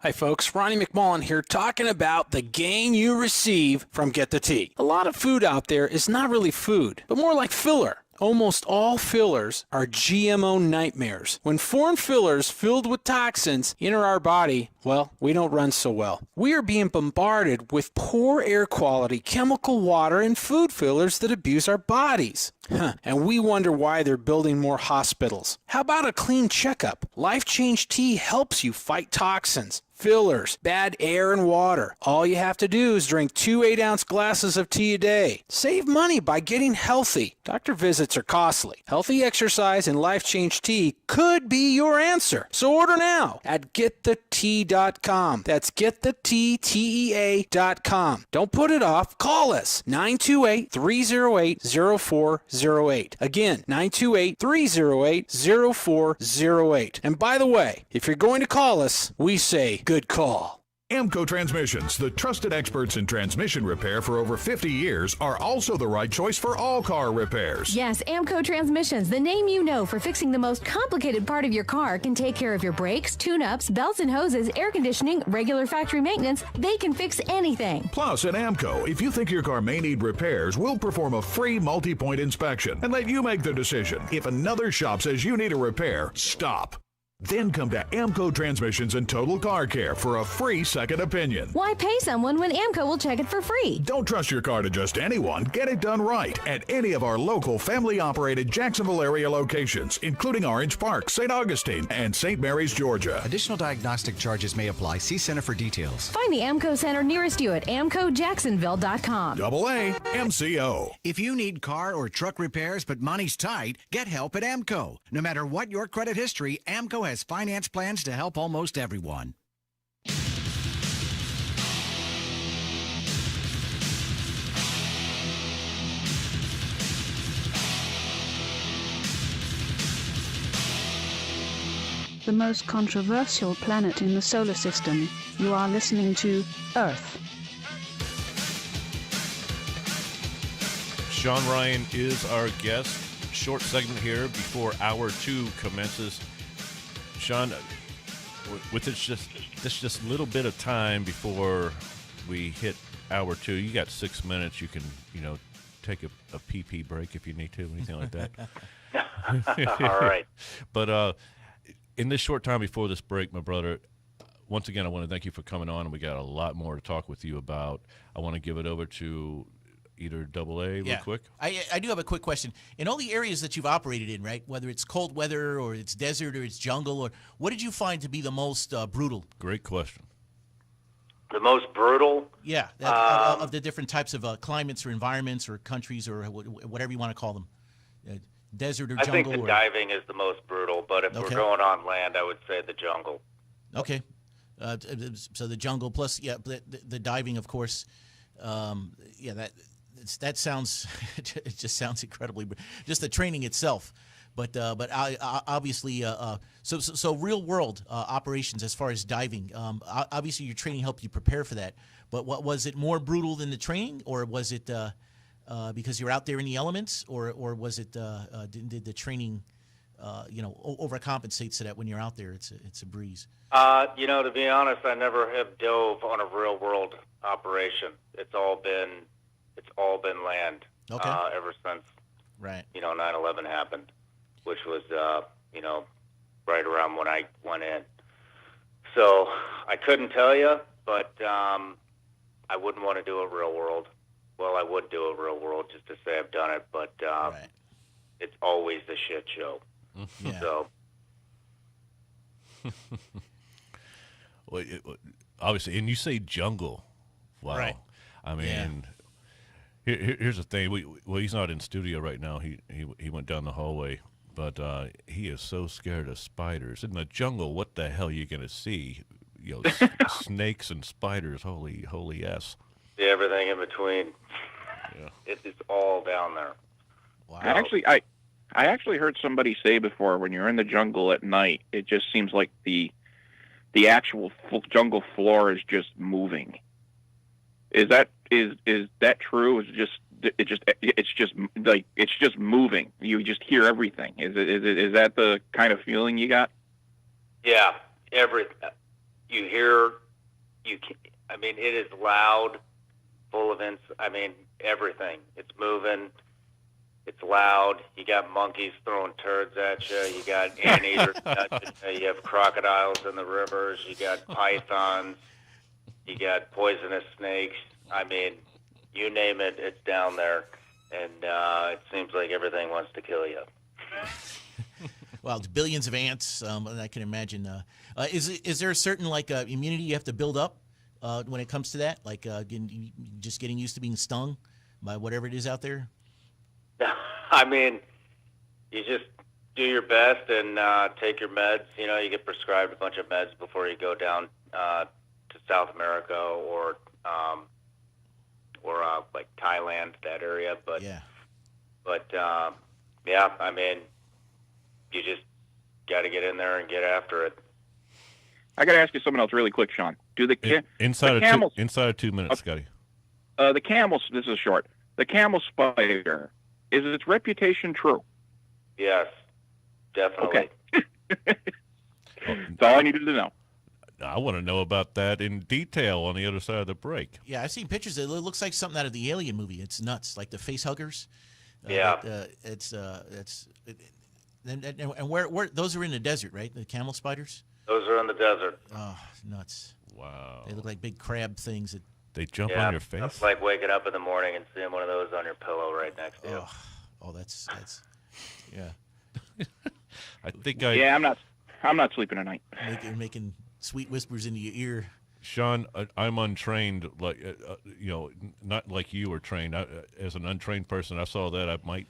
Hi folks, Ronnie McMullen here talking about the gain you receive from Get the Tea. A lot of food out there is not really food, but more like filler. Almost all fillers are GMO nightmares. When foreign fillers filled with toxins enter our body, well, we don't run so well. We are being bombarded with poor air quality, chemical water, and food fillers that abuse our bodies. And we wonder why they're building more hospitals. How about a clean checkup? Life Change Tea helps you fight toxins, fillers, bad air, and water. All you have to do is drink 2 8-ounce glasses of tea a day. Save money by getting healthy. Doctor visits are costly. Healthy exercise and Life Change Tea could be your answer. So order now at getthetea.com. That's getthetea.com. Don't put it off. Call us 928-308-0408. Again, 928-308-0408. And by the way, if you're going to call us, we say good call. AMCO Transmissions, the trusted experts in transmission repair for over 50 years, are also the right choice for all car repairs. Yes, AMCO Transmissions, the name you know for fixing the most complicated part of your car, can take care of your brakes, tune-ups, belts and hoses, air conditioning, regular factory maintenance. They can fix anything. Plus, at AMCO, if you think your car may need repairs, we'll perform a free multi-point inspection and let you make the decision. If another shop says you need a repair, stop. Then come to AMCO Transmissions and Total Car Care for a free second opinion. Why pay someone when AMCO will check it for free? Don't trust your car to just anyone. Get it done right at any of our local family-operated Jacksonville area locations, including Orange Park, St. Augustine, and St. Mary's, Georgia. Additional diagnostic charges may apply. See Center for details. Find the AMCO Center nearest you at AMCOJacksonville.com. AA MCO. If you need car or truck repairs but money's tight, get help at AMCO. No matter what your credit history, AMCO has finance plans to help almost everyone. The most controversial planet in the solar system. You are listening to Earth. Shawn Ryan is our guest. Short segment here before hour 2 commences. Shawn, with this just little bit of time before we hit hour 2, you got 6 minutes. You can, take a pee break if you need to, anything like that. All right. But in this short time before this break, my brother, once again, I want to thank you for coming on, and we got a lot more to talk with you about. I want to give it over to either AA real quick? I do have a quick question. In all the areas that you've operated in, right, whether it's cold weather or it's desert or it's jungle, or what did you find to be the most brutal? Great question. The most brutal? Yeah, of the different types of climates or environments or countries or whatever you want to call them. Desert or jungle? I think the diving is the most brutal, but if we're going on land, I would say the jungle. Okay. So the jungle plus, the diving, of course. That sounds, it just sounds incredibly, just the training itself. But obviously, so real world operations as far as diving. Obviously, your training helped you prepare for that. But what was it more brutal than the training, or was it because you're out there in the elements, or was it did the training overcompensate so that when you're out there it's a breeze? To be honest, I never have dove on a real world operation. It's all been land. Okay. Ever since 9/11 happened, which was right around when I went in. So I couldn't tell you, but I wouldn't want to do it real world. Well, I would do it real world just to say I've done it, but it's always the shit show. Yeah. So. Well, obviously, and you say jungle. Wow. Right. I mean, here's the thing. He's not in studio right now. He went down the hallway, but he is so scared of spiders. In the jungle, what the hell are you going to see? Snakes and spiders. Holy s. Yeah, everything in between. Yeah. It's all down there. Wow. I actually heard somebody say before, when you're in the jungle at night, it just seems like the actual jungle floor is just moving. Is that true? It's just moving. You just hear everything. Is that the kind of feeling you got? Yeah, you hear. It is loud, full of everything. It's moving. It's loud. You got monkeys throwing turds at you. You got anteaters. You have crocodiles in the rivers. You got pythons. You got poisonous snakes. You name it, it's down there. And it seems like everything wants to kill you. Well, it's billions of ants. I can imagine. Is there a certain immunity you have to build up when it comes to that? Just getting used to being stung by whatever it is out there? You just do your best and take your meds. You get prescribed a bunch of meds before you go down to South America or like Thailand, that area. But you just got to get in there and get after it. I got to ask you something else really quick, Shawn. Do the inside of 2 minutes, Scotty? The camel. This is short. The camel spider. Is its reputation true? Yes, definitely. Okay. That's all I needed to know. I want to know about that in detail on the other side of the break. Yeah, I've seen pictures. It looks like something out of the Alien movie. It's nuts, like the face huggers. And where those are in the desert, right? The camel spiders. Those are in the desert. Oh, nuts! Wow. They look like big crab things that. They jump on your face. It's like waking up in the morning and seeing one of those on your pillow right next to you. Oh, that's yeah. I think Yeah, I'm not sleeping at night. Making sweet whispers into your ear. Shawn, I'm untrained, not like you were trained. As an untrained person, I saw that I might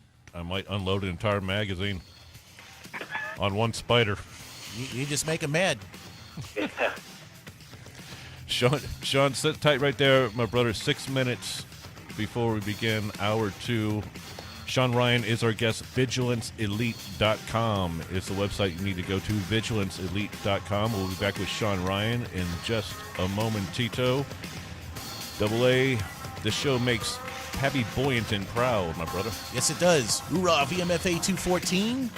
unload an entire magazine on one spider. You just make them mad. Shawn, sit tight right there, my brother. 6 minutes before we begin hour 2. Shawn Ryan is our guest. VigilanceElite.com is the website you need to go to, VigilanceElite.com. We'll be back with Shawn Ryan in just a moment. Tito, AA, this show makes Pappy Boyington proud, my brother. Yes, it does. Hoorah, VMFA 214,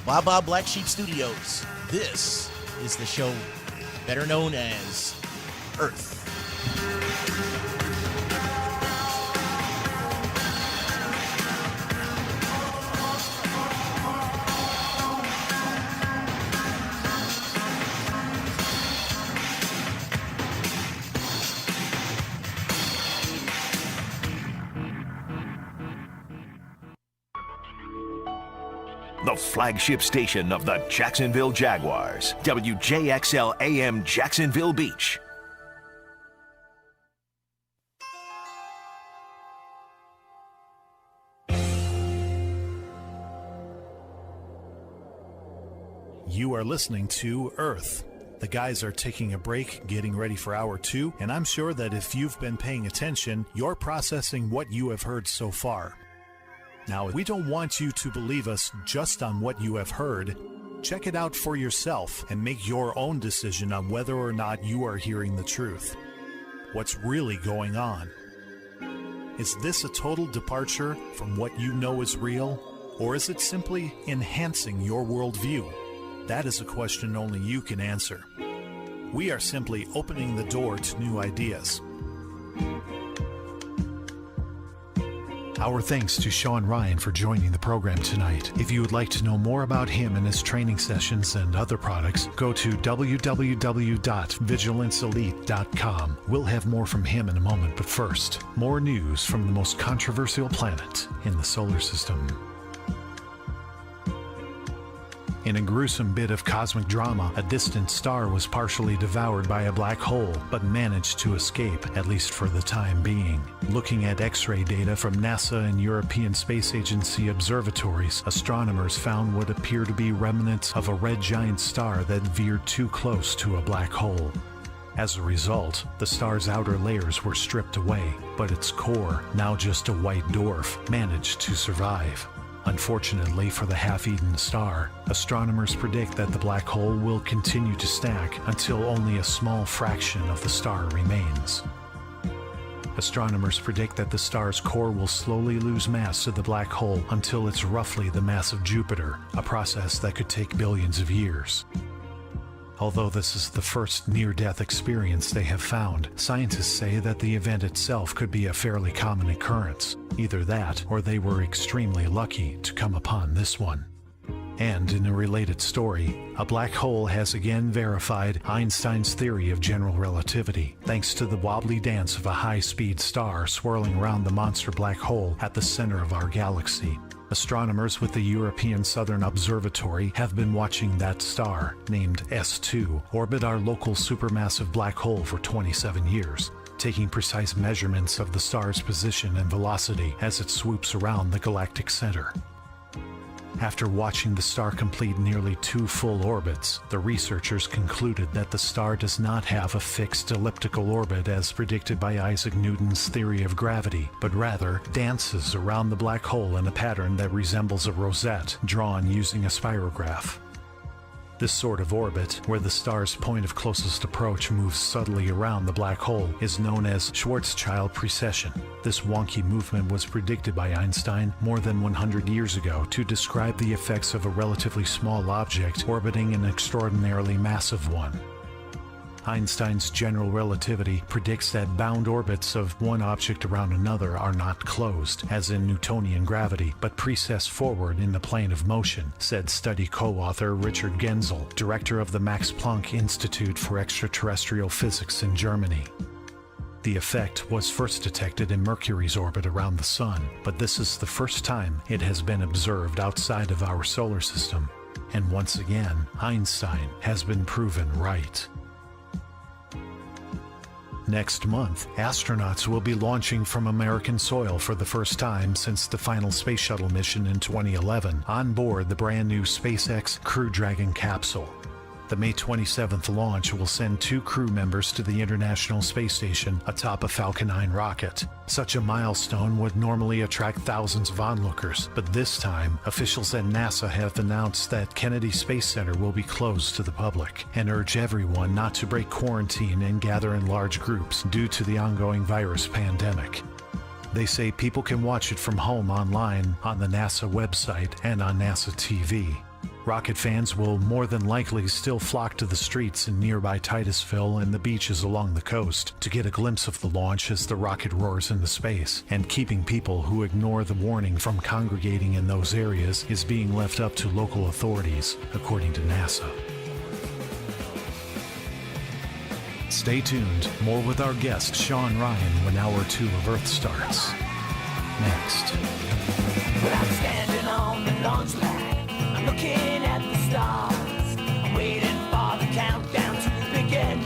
Baba Black Sheep Studios. This is the show better known as Earth. the flagship station of the Jacksonville Jaguars. WJXL AM Jacksonville Beach. You are listening to Earth. The guys are taking a break, getting ready for hour 2, and I'm sure that if you've been paying attention, you're processing what you have heard so far. Now, we don't want you to believe us just on what you have heard. Check it out for yourself and make your own decision on whether or not you are hearing the truth. What's really going on? Is this a total departure from what you know is real, or is it simply enhancing your worldview? That is a question only you can answer. We are simply opening the door to new ideas. Our thanks to Shawn Ryan for joining the program tonight. If you would like to know more about him and his training sessions and other products, go to www.vigilanceelite.com. We'll have more from him in a moment, but first, more news from the most controversial planet in the solar system. In a gruesome bit of cosmic drama, a distant star was partially devoured by a black hole, but managed to escape, at least for the time being. Looking at X-ray data from NASA and European Space Agency observatories, astronomers found what appear to be remnants of a red giant star that veered too close to a black hole. As a result, the star's outer layers were stripped away, but its core, now just a white dwarf, managed to survive. Unfortunately for the half-eaten star, astronomers predict that the black hole will continue to stack until only a small fraction of the star remains. Astronomers predict that the star's core will slowly lose mass to the black hole until it's roughly the mass of Jupiter, a process that could take billions of years. Although this is the first near-death experience they have found, scientists say that the event itself could be a fairly common occurrence. Either that, or they were extremely lucky to come upon this one. And in a related story, a black hole has again verified Einstein's theory of general relativity, thanks to the wobbly dance of a high-speed star swirling around the monster black hole at the center of our galaxy. Astronomers with the European Southern Observatory have been watching that star, named S2, orbit our local supermassive black hole for 27 years, taking precise measurements of the star's position and velocity as it swoops around the galactic center. After watching the star complete nearly 2 full orbits, the researchers concluded that the star does not have a fixed elliptical orbit as predicted by Isaac Newton's theory of gravity, but rather dances around the black hole in a pattern that resembles a rosette drawn using a spirograph. This sort of orbit, where the star's point of closest approach moves subtly around the black hole, is known as Schwarzschild precession. This wonky movement was predicted by Einstein more than 100 years ago to describe the effects of a relatively small object orbiting an extraordinarily massive one. Einstein's general relativity predicts that bound orbits of one object around another are not closed, as in Newtonian gravity, but precess forward in the plane of motion, said study co-author Richard Genzel, director of the Max Planck Institute for Extraterrestrial Physics in Germany. The effect was first detected in Mercury's orbit around the Sun, but this is the first time it has been observed outside of our solar system. And once again, Einstein has been proven right. Next month, astronauts will be launching from American soil for the first time since the final space shuttle mission in 2011 on board the brand new SpaceX Crew Dragon capsule. The May 27th launch will send 2 crew members to the International Space Station atop a Falcon 9 rocket. Such a milestone would normally attract thousands of onlookers, but this time, officials at NASA have announced that Kennedy Space Center will be closed to the public and urge everyone not to break quarantine and gather in large groups due to the ongoing virus pandemic. They say people can watch it from home online, on the NASA website, and on NASA TV. Rocket fans will more than likely still flock to the streets in nearby Titusville and the beaches along the coast to get a glimpse of the launch as the rocket roars into space, and keeping people who ignore the warning from congregating in those areas is being left up to local authorities, according to NASA. Stay tuned. More with our guest, Shawn Ryan, when Hour 2 of Earth starts. Next. Well, I'm standing on the launch pad. I'm looking at the stars. I'm waiting for the countdown to begin.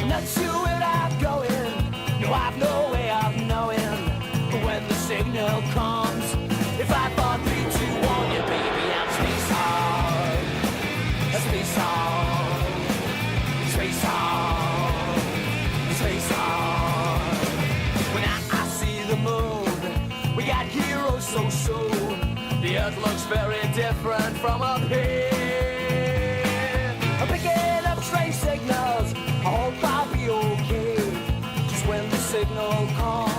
Not sure where I'm going. No, I've no way of knowing when the signal comes. If I thought 3, 2, 1, yeah, baby, I'm space hard. Space hard. Space hard. Space hard. When I see the moon, we got heroes so soon. The earth looks very different from up here. I'm picking up strange signals. I hope I'll be okay. Just when the signal comes.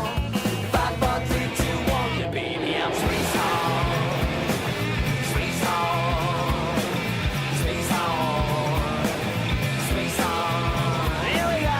If I thought 3, 2, 1, yeah, baby, I'm space hard. Space hard. Space hard. Space hard. Here we go.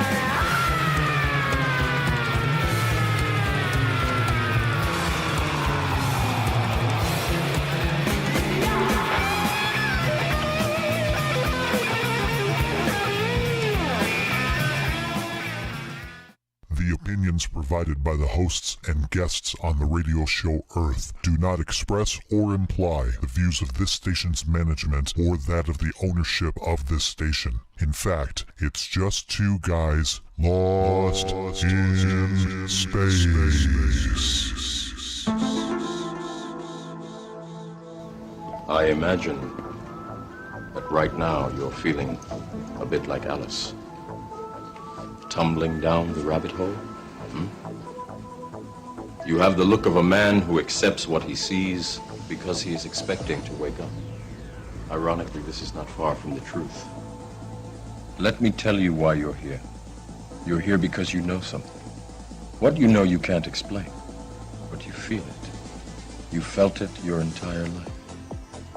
The opinions provided by the hosts and guests on the radio show Earth do not express or imply the views of this station's management or that of the ownership of this station. In fact, it's just two guys lost in space. I imagine that right now you're feeling a bit like Alice. Tumbling down the rabbit hole? You have the look of a man who accepts what he sees because he is expecting to wake up. Ironically, this is not far from the truth. Let me tell you why you're here. You're here because you know something. What you know you can't explain, but you feel it. You felt it your entire life.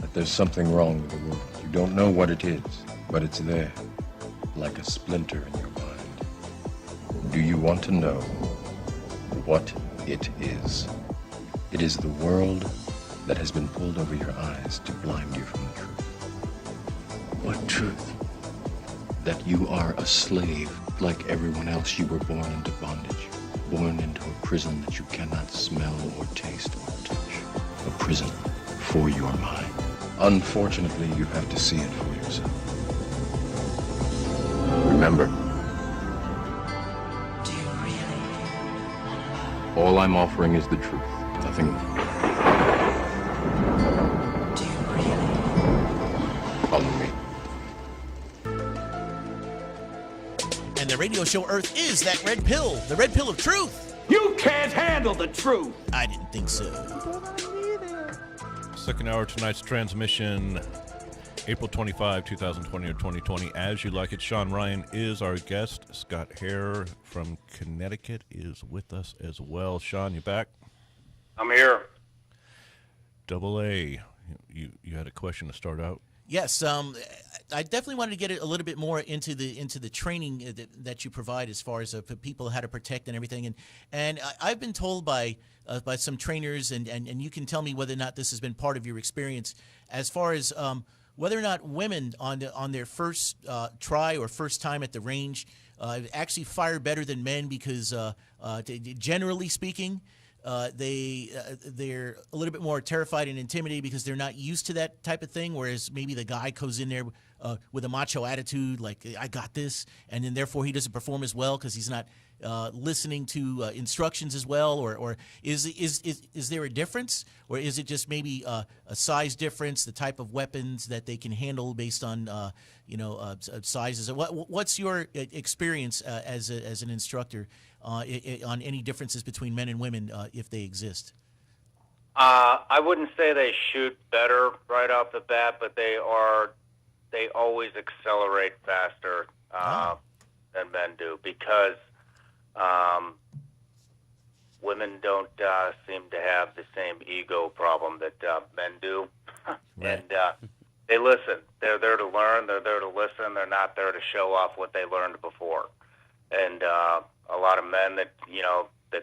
That there's something wrong with the world. You don't know what it is, but it's there, like a splinter in your mind. Do you want to know what it is? It is the world that has been pulled over your eyes to blind you from the truth. What truth? That you are a slave. Like everyone else, you were born into bondage. Born into a prison that you cannot smell or taste or touch. A prison for your mind. Unfortunately, you have to see it for yourself. Remember, all I'm offering is the truth. Nothing more. Do you really? Follow me. And the radio show Earth is that red pill, the red pill of truth. You can't handle the truth. I didn't think so. Second hour of tonight's transmission, April 25, 2020 or 2020. As you like it, Shawn Ryan is our guest. Scott Hare from Connecticut is with us as well. Shawn, you back? I'm here. Double A, you had a question to start out? Yes, I definitely wanted to get a little bit more into the training that you provide as far as for people how to protect and everything. And I've been told by some trainers, and you can tell me whether or not this has been part of your experience, as far as whether or not women on their first try or first time at the range actually fire better than men because generally speaking, they're a little bit more terrified and intimidated because they're not used to that type of thing, whereas maybe the guy goes in there with a macho attitude like, I got this, and then therefore he doesn't perform as well because he's not listening to instructions as well, or is there a difference, or is it just maybe a size difference, the type of weapons that they can handle based on sizes? What's your experience as an instructor on any differences between men and women if they exist? I wouldn't say they shoot better right off the bat, but they always accelerate faster than men do because women don't seem to have the same ego problem that men do. Right. And they listen. They're there to learn. They're there to listen. They're not there to show off what they learned before. And a lot of men that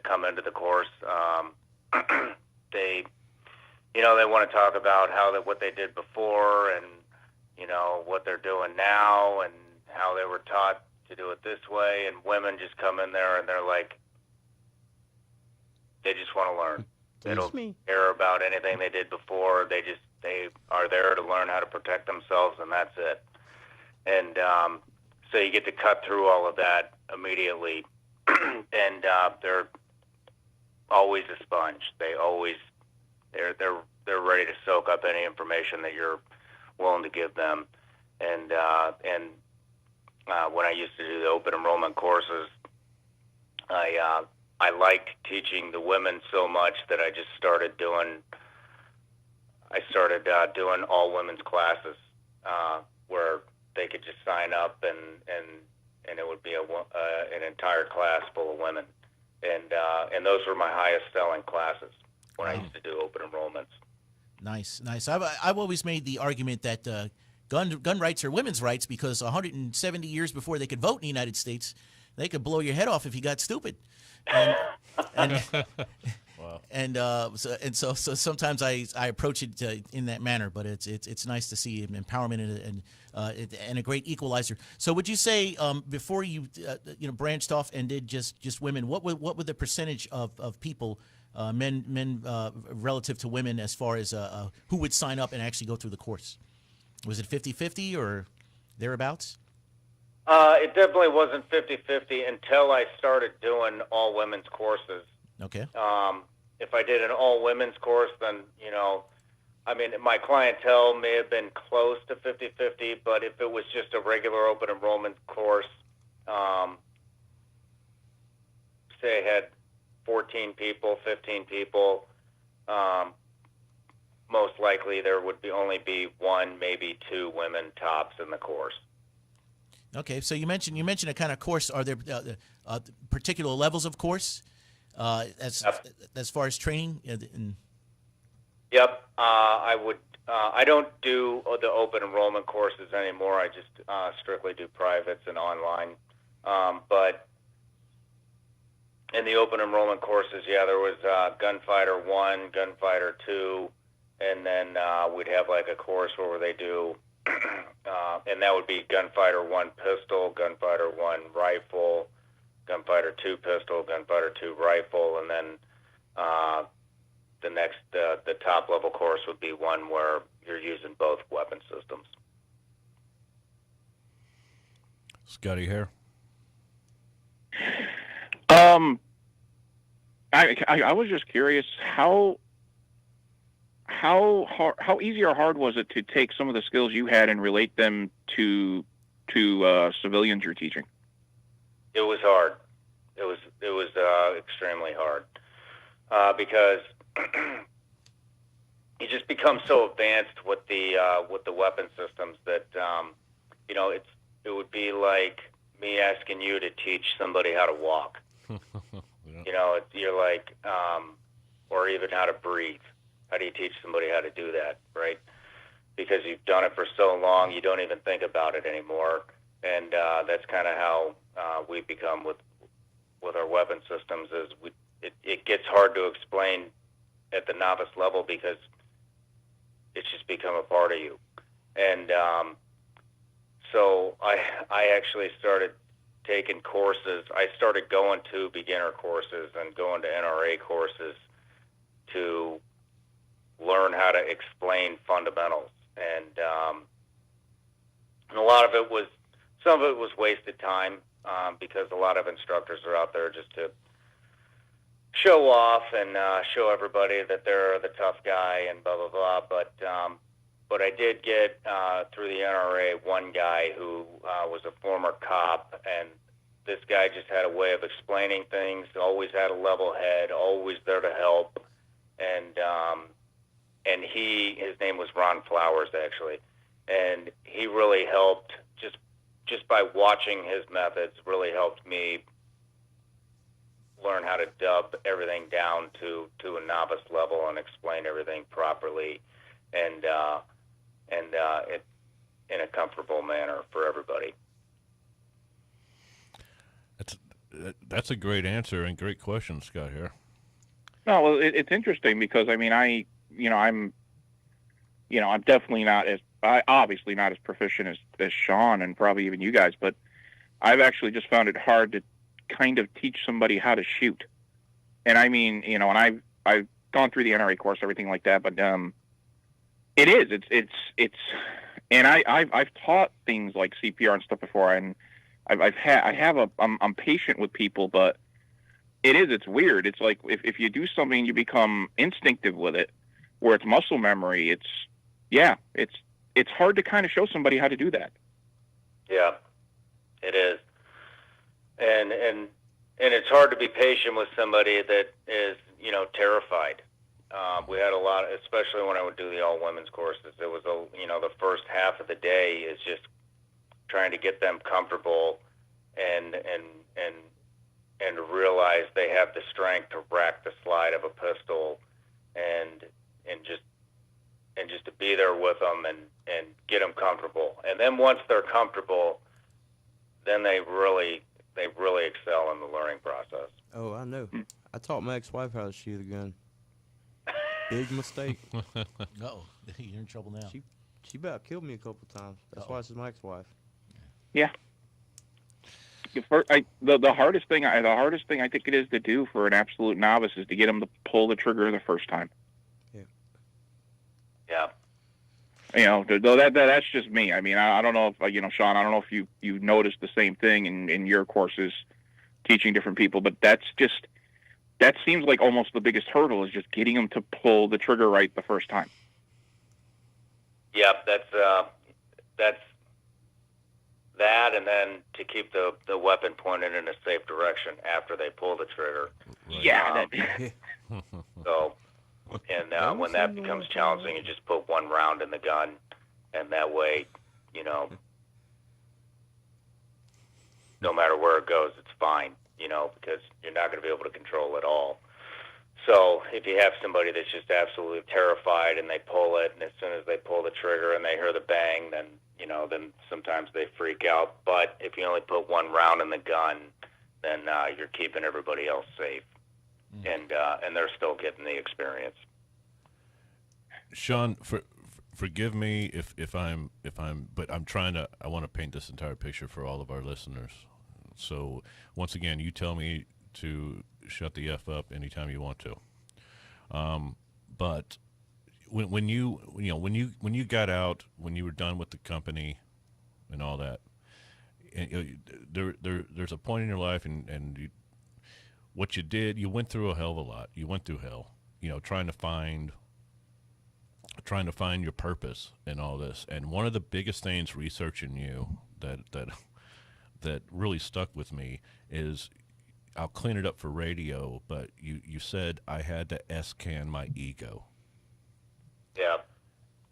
come into the course, they want to talk about what they did before and what they're doing now and how they were taught to do it this way. And women just come in there and they're like, they just want to learn. They don't care about anything they did before. They are there to learn how to protect themselves, and that's it. And so you get to cut through all of that immediately, and they're always a sponge. They're ready to soak up any information that you're willing to give them. And when I used to do the open enrollment courses, I liked teaching the women so much that I just started doing all women's classes where they could just sign up and it would be an entire class full of women, and those were my highest selling classes when I used to do open enrollments. Nice. I've always made the argument that gun rights are women's rights because 170 years before they could vote in the United States, they could blow your head off if you got stupid. Wow. So sometimes I approach it in that manner, but it's nice to see empowerment and a great equalizer. So would you say before you branched off and did just women, what would the percentage of people, men relative to women, as far as who would sign up and actually go through the course? Was it 50-50 or thereabouts? It definitely wasn't 50-50 until I started doing all women's courses. Okay. If I did an all women's course, then, my clientele may have been close to 50-50, but if it was just a regular open enrollment course, say I had 14 people, 15 people, most likely there would only be one, maybe two women tops in the course. Okay, so you mentioned a kind of course. Are there particular levels of course as far as training? Yep, I would. I don't do the open enrollment courses anymore. I just strictly do privates and online. But in the open enrollment courses, there was Gunfighter 1, Gunfighter 2, and then we'd have like a course where they do, and that would be Gunfighter 1 pistol, Gunfighter 1 rifle, Gunfighter 2 pistol, Gunfighter 2 rifle, and then the top level course would be one where you're using both weapon systems. Scotty Hare. I was just curious how easy or hard was it to take some of the skills you had and relate them to civilians you're teaching? It was hard. It was extremely hard because you just become so advanced with the weapon systems that it would be like me asking you to teach somebody how to walk. Yeah. You're like, or even how to breathe. How do you teach somebody how to do that, right? Because you've done it for so long, you don't even think about it anymore. And that's kind of how we've become with our weapon systems. It gets hard to explain at the novice level because it's just become a part of you. And so I actually started taking courses. I started going to beginner courses and going to NRA courses to learn how to explain fundamentals. And a lot of it was, some of it was wasted time because a lot of instructors are out there just to show off and show everybody that they're the tough guy and blah, blah, blah. But I did get through the NRA one guy who was a former cop, and this guy just had a way of explaining things, always had a level head, always there to help. And his name was Ron Flowers, actually, and he really helped, just by watching his methods, really helped me learn how to dub everything down to a novice level and explain everything properly and it in a comfortable manner for everybody. That's a great answer and great question, Scott here. No, well, it's interesting because I'm definitely obviously not as proficient as Shawn and probably even you guys, but I've actually just found it hard to kind of teach somebody how to shoot. And I mean, and I've gone through the NRA course, everything like that, but it is. It's, and I've taught things like CPR and stuff before, and I'm patient with people, but it's weird. It's like if you do something, you become instinctive with it, where it's muscle memory. It's hard to kind of show somebody how to do that. Yeah, it is, and it's hard to be patient with somebody that is, terrified. We had a lot, especially when I would do the all women's courses. It was the first half of the day is just trying to get them comfortable and realize they have the strength to rack the slide of a pistol, and just to be there with them and get them comfortable. And then once they're comfortable, then they really excel in the learning process. Oh, I know. I taught my ex-wife how to shoot a gun. Big mistake. Uh-oh, you're in trouble now. She about killed me a couple times. That's why she's my ex-wife. Yeah. The hardest thing I think it is to do for an absolute novice is to get them to pull the trigger the first time. Yeah. That's just me. I mean, I don't know if Shawn. I don't know if you noticed the same thing in your courses, teaching different people. But that seems like almost the biggest hurdle is just getting them to pull the trigger right the first time. Yep, that's that, and then to keep the weapon pointed in a safe direction after they pull the trigger. Yeah. So, and when that becomes challenging, you just put one round in the gun, and that way, no matter where it goes, it's fine, because you're not going to be able to control it all. So if you have somebody that's just absolutely terrified and they pull it, and as soon as they pull the trigger and they hear the bang, then sometimes they freak out. But if you only put one round in the gun, then you're keeping everybody else safe, and they're still getting the experience. Shawn, forgive me if I'm, but I want to paint this entire picture for all of our listeners. So once again, you tell me to shut the F up anytime you want to. But when you got out, when you were done with the company and all that, there's a point in your life, and what you did, you went through a hell of a lot. You went through hell, trying to find your purpose in all this. And one of the biggest things researching you that really stuck with me is, I'll clean it up for radio, but you said I had to S-can my ego. Yeah.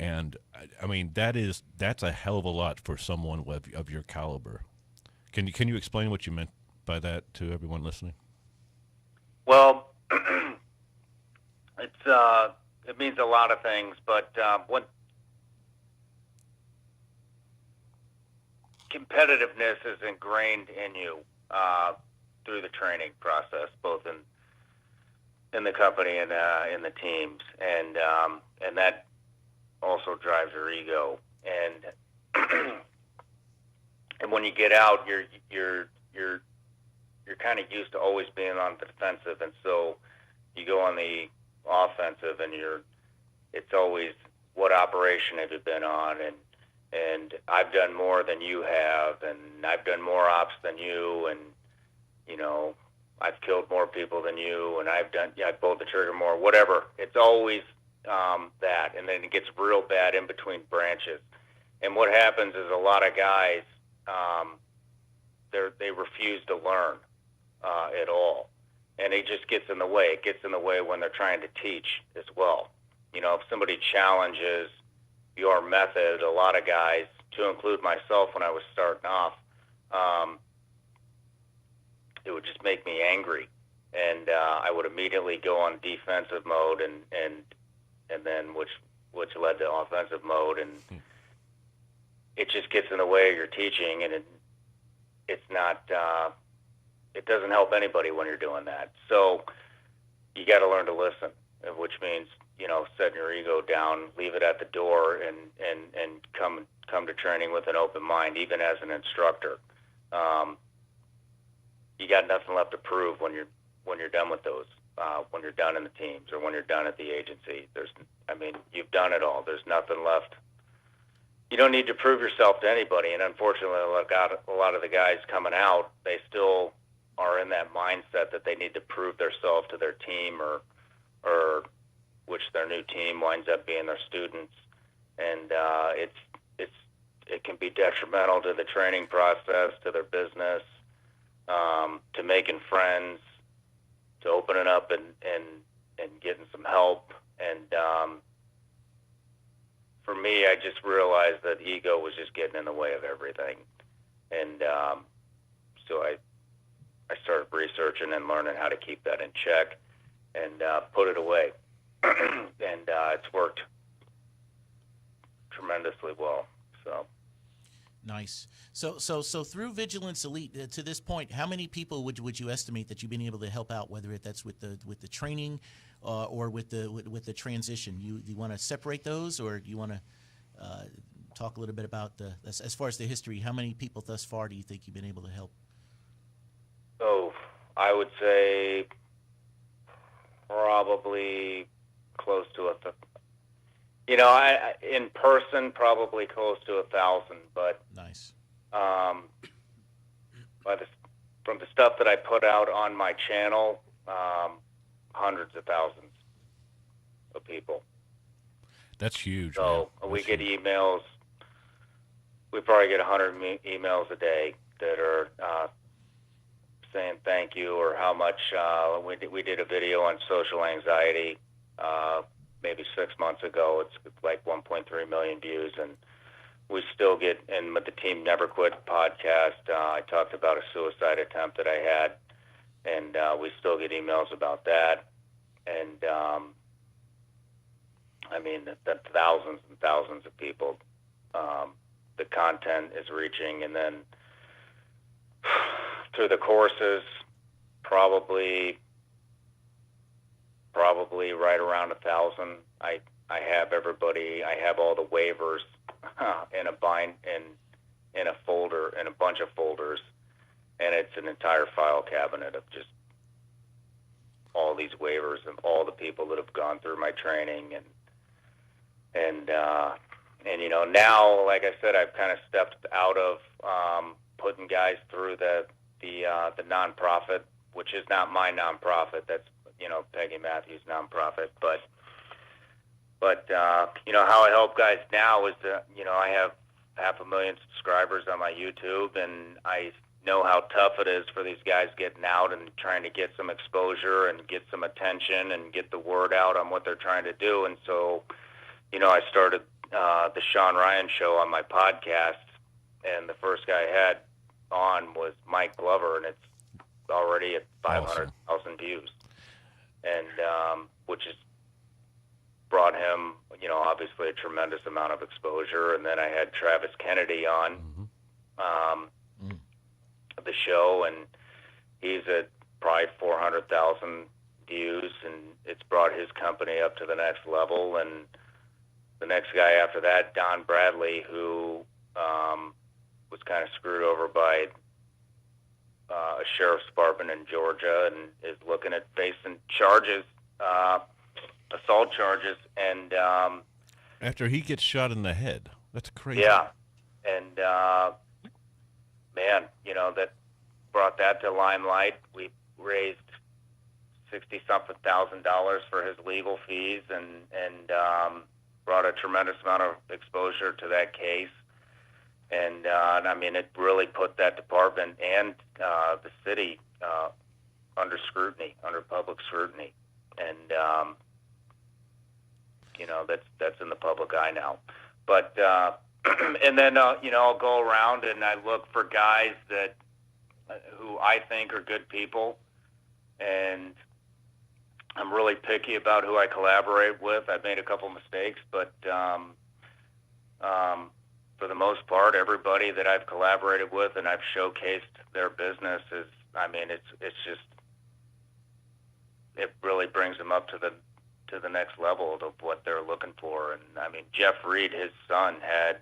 And I mean, that's a hell of a lot for someone of your caliber. Can you explain what you meant by that to everyone listening? Well, it means a lot of things, but when competitiveness is ingrained in you through the training process, both in the company and in the teams, and that also drives your ego. And when you get out, you're kind of used to always being on the defensive, and so you go on the offensive, and it's always, what operation have you been on, and I've done more than you have, and I've done more ops than you, and I've killed more people than you, and I pulled the trigger more, whatever. It's always that, and then it gets real bad in between branches. And what happens is a lot of guys, they refuse to learn at all, and it just gets in the way. It gets in the way when they're trying to teach as well. If somebody challenges your method, a lot of guys, to include myself when I was starting off, it would just make me angry, and I would immediately go on defensive mode, and then which led to offensive mode, and it just gets in the way of your teaching, and it's not. It doesn't help anybody when you're doing that. So you got to learn to listen, which means setting your ego down, leave it at the door, and come to training with an open mind, even as an instructor. You got nothing left to prove when you're done with those. when you're done in the teams or when you're done at the agency. You've done it all. There's nothing left. You don't need to prove yourself to anybody. And unfortunately, a lot of the guys coming out, they still are in that mindset that they need to prove themselves to their team, or which their new team winds up being their students, and it can be detrimental to the training process, to their business, to making friends, to opening up and getting some help. And for me, I just realized that ego was just getting in the way of everything, and so I started researching and learning how to keep that in check and put it away, and it's worked tremendously well. So nice. So through Vigilance Elite to this point, how many people would you estimate that you've been able to help out? Whether that's with the training or with the transition. You want to separate those, or do you want to talk a little bit about as far as the history? How many people thus far do you think you've been able to help? Oh, I would say probably close to I in person probably close to 1,000, but nice. From the stuff that I put out on my channel, hundreds of thousands of people. That's huge. So we get emails. We probably get 100 emails a day that are saying thank you, or how much. We did a video on social anxiety maybe 6 months ago. It's like 1.3 million views, and we still get, and with the Team Never Quit podcast, I talked about a suicide attempt that I had, and we still get emails about that. And the thousands and thousands of people the content is reaching. And then through the courses, probably right around 1,000. I have everybody. I have all the waivers in a folder, in a bunch of folders, and it's an entire file cabinet of just all these waivers of all the people that have gone through my training, and now, like I said, I've kind of stepped out of putting guys through the nonprofit, which is not my nonprofit. That's Peggy Matthews' nonprofit, but how I help guys now is that I have 500,000 subscribers on my YouTube, and I know how tough it is for these guys getting out and trying to get some exposure and get some attention and get the word out on what they're trying to do. And so, I started the Shawn Ryan Show on my podcast, and the first guy I had on was Mike Glover, and it's already at 500,000 views, and which has brought him, obviously a tremendous amount of exposure. And then I had Travis Kennedy on the show, and he's at probably 400,000 views, and it's brought his company up to the next level. And the next guy after that, Don Bradley, who was kind of screwed over by a sheriff's department in Georgia, and is looking at facing charges, assault charges, and after he gets shot in the head. That's crazy. Yeah, and that brought that to limelight. We raised $60-something thousand for his legal fees, and brought a tremendous amount of exposure to that case. And it really put that department and the city under scrutiny, under public scrutiny, and that's in the public eye now. But and then I'll go around and I look for guys that who I think are good people, and I'm really picky about who I collaborate with. I've made a couple mistakes, but for the most part, everybody that I've collaborated with and I've showcased their business is, it's just, it really brings them up to the next level of what they're looking for. And Jeff Reed, his son, had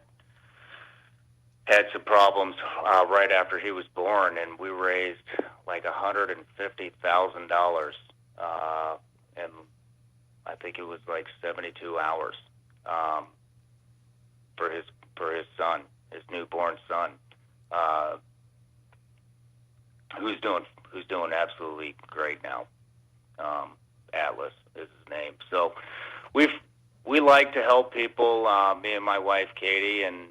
some problems right after he was born, and we raised like $150,000 and I think it was like 72 hours for his son, his newborn son, who's doing absolutely great now. Atlas is his name. So we like to help people. Me and my wife Katie, and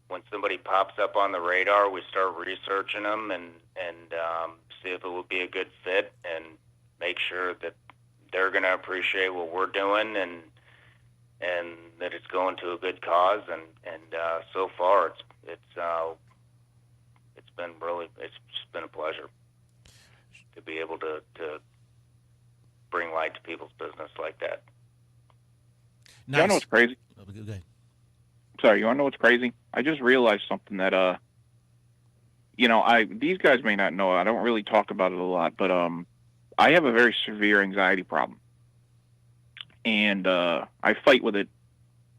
when somebody pops up on the radar, we start researching them and see if it would be a good fit and make sure that they're going to appreciate what we're doing and that it's going to a good cause. And so far it's been a pleasure to be able to bring light to people's business like that. Nice. You want to know what's crazy? Okay. Sorry, you want to know what's crazy? I just realized something that, these guys may not know. I don't really talk about it a lot, but I have a very severe anxiety problem. And I fight with it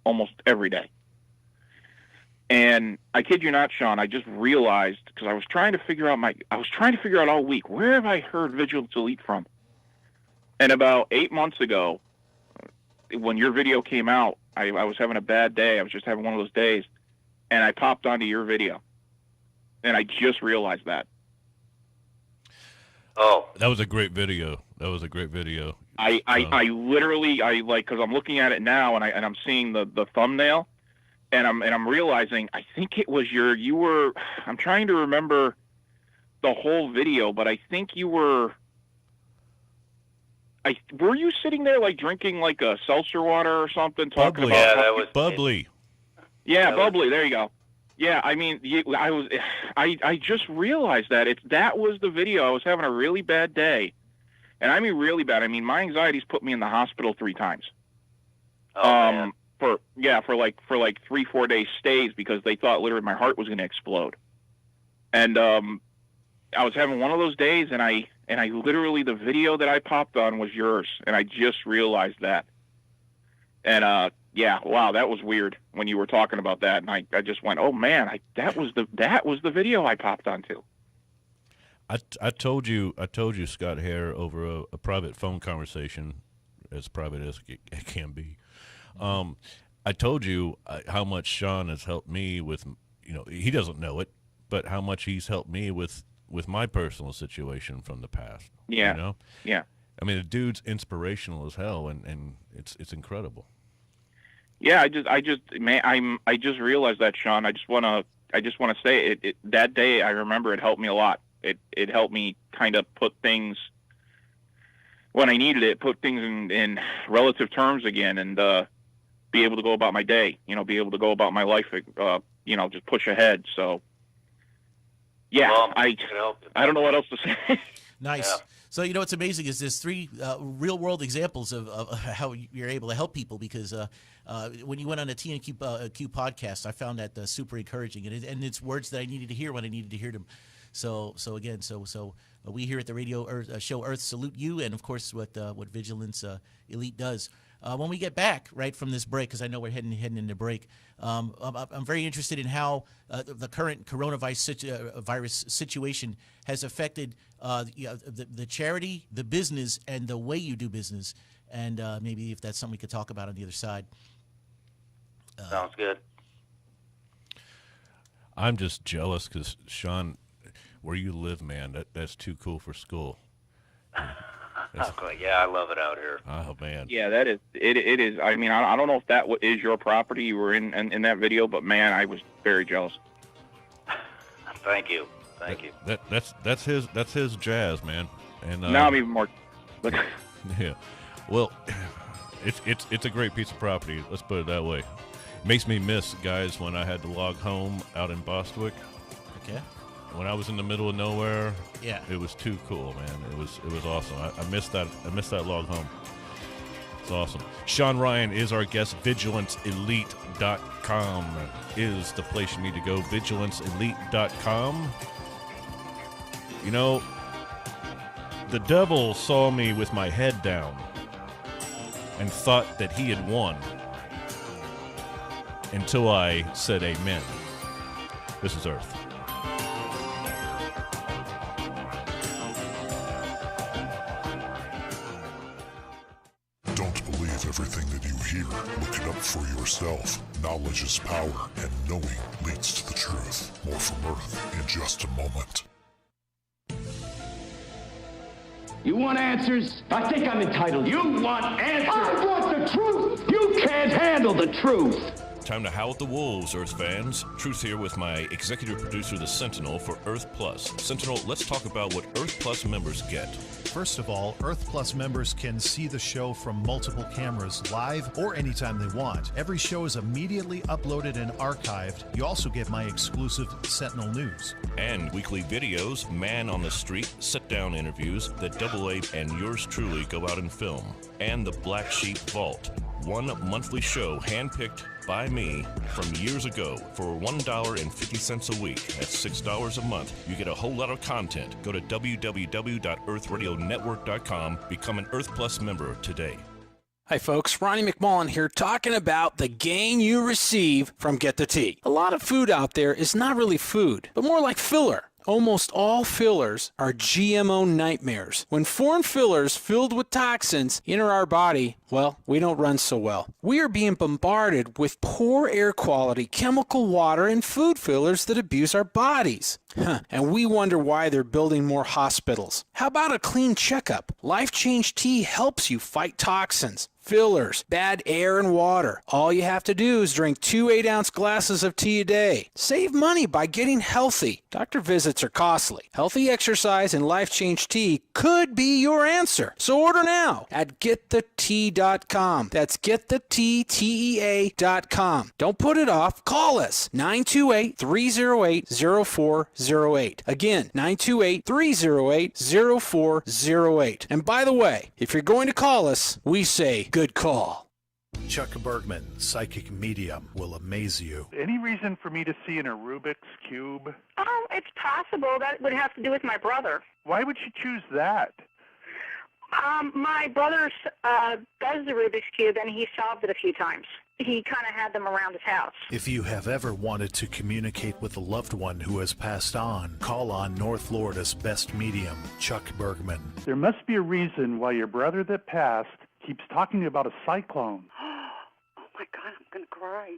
almost every day. And I kid you not, Shawn, I just realized, because I was trying to figure out all week, where have I heard Vigilance Elite from? And about 8 months ago, when your video came out, I was having a bad day. I was just having one of those days, and I popped onto your video, and I just realized that. Oh, that was a great video. I literally, because I'm looking at it now, and I'm seeing the thumbnail, and I'm realizing I think it was you were. I'm trying to remember the whole video, but I think you were. Were you sitting there like drinking like a seltzer water or something? Talking bubbly. about Yeah, that was bubbly. Yeah, bubbly. There you go. Yeah, I mean, I just realized that was the video. I was having a really bad day, and I mean really bad. I mean, my anxiety's put me in the hospital 3 times. Oh, man. For like 3-4 days stays because they thought literally my heart was going to explode. And I was having one of those days, and I literally, the video that I popped on was yours, and I just realized that. And yeah, wow, that was weird when you were talking about that, and I just went, oh man, that was the video I popped onto. I told you, Scott Hare, over a private phone conversation, as private as it can be. I told you how much Shawn has helped me with, he doesn't know it, but how much he's helped me with my personal situation from the past. Yeah. Yeah. I mean, the dude's inspirational as hell, and it's incredible. Yeah, I just realized that, Shawn. I just want to say it that day. I remember it helped me a lot. It helped me kind of put things when I needed it, put things in relative terms again, and be able to go about my day. Be able to go about my life. Just push ahead. So. Yeah, well, I don't know what else to say. Nice. Yeah. So what's amazing is there's 3 real world examples of how you're able to help people, because when you went on a TNQ podcast, I found that super encouraging, and it's words that I needed to hear when I needed to hear them. So we here at the radio show Earth salute you, and of course what Vigilance Elite does. When we get back right from this break, because I know we're heading into break, I'm very interested in how the current coronavirus virus situation has affected the charity, the business, and the way you do business, and maybe if that's something we could talk about on the other side. Sounds good. I'm just jealous because, Shawn, where you live, man, that's too cool for school. Yeah, I love it out here. Oh man. Yeah, that is it is. I mean, I don't know if that is your property you were in that video, but man, I was very jealous. Thank you. That's his jazz, man. And now I'm even more. Yeah. Well, it's a great piece of property. Let's put it that way. Makes me miss guys when I had to log home out in Bostwick. Okay. When I was in the middle of nowhere, yeah, it was too cool, man. It was awesome. I missed that. I missed that log home. It's awesome. Shawn Ryan is our guest. VigilanceElite.com is the place you need to go. VigilanceElite.com. The devil saw me with my head down and thought that he had won until I said amen. This is Earth. believe everything that you hear. Look it up for yourself. Knowledge is power, and knowing leads to the truth. More from Earth in just a moment. You want answers? I think I'm entitled. You want answers? I want the truth! You can't handle the truth! Time to howl at the wolves, Earth fans. Truth here with my executive producer, The Sentinel, for Earth Plus. Sentinel, let's talk about what Earth Plus members get. First of all, Earth Plus members can see the show from multiple cameras live or anytime they want. Every show is immediately uploaded and archived. You also get my exclusive Sentinel News. And weekly videos, man on the street, sit-down interviews that Double A and yours truly go out and film. And the Black Sheep Vault. One monthly show handpicked by me from years ago for $1.50 a week. That's $6 a month. You get a whole lot of content. Go to www.earthradionetwork.com. Become an Earth Plus member today. Hi folks, Ronnie McMullen here talking about the gain you receive from Get the Tea. A lot of food out there is not really food, but more like filler. Almost all fillers are GMO nightmares. When foreign fillers filled with toxins enter our body, well, we don't run so well. We are being bombarded with poor air quality, chemical water, and food fillers that abuse our bodies. And we wonder why they're building more hospitals. How about a clean checkup? Life Change Tea helps you fight toxins, fillers, bad air, and water. All you have to do is drink 2 8-ounce glasses of tea a day. Save money by getting healthy. Doctor visits are costly. Healthy exercise and Life Change Tea could be your answer. So order now at getthetea.com. That's getthetea.com. Don't put it off. Call us 928-308-0408. Again, 928-308-0408. And by the way, if you're going to call us, we say good call. Chuck Bergman, psychic medium, will amaze you. Any reason for me to see in a Rubik's Cube? Oh, it's possible. That would have to do with my brother. Why would you choose that? My brother does the Rubik's Cube, and he solved it a few times. He kind of had them around his house. If you have ever wanted to communicate with a loved one who has passed on, call on North Florida's best medium, Chuck Bergman. There must be a reason why your brother that passed keeps talking to you about a cyclone. Oh, my God, I'm going to cry.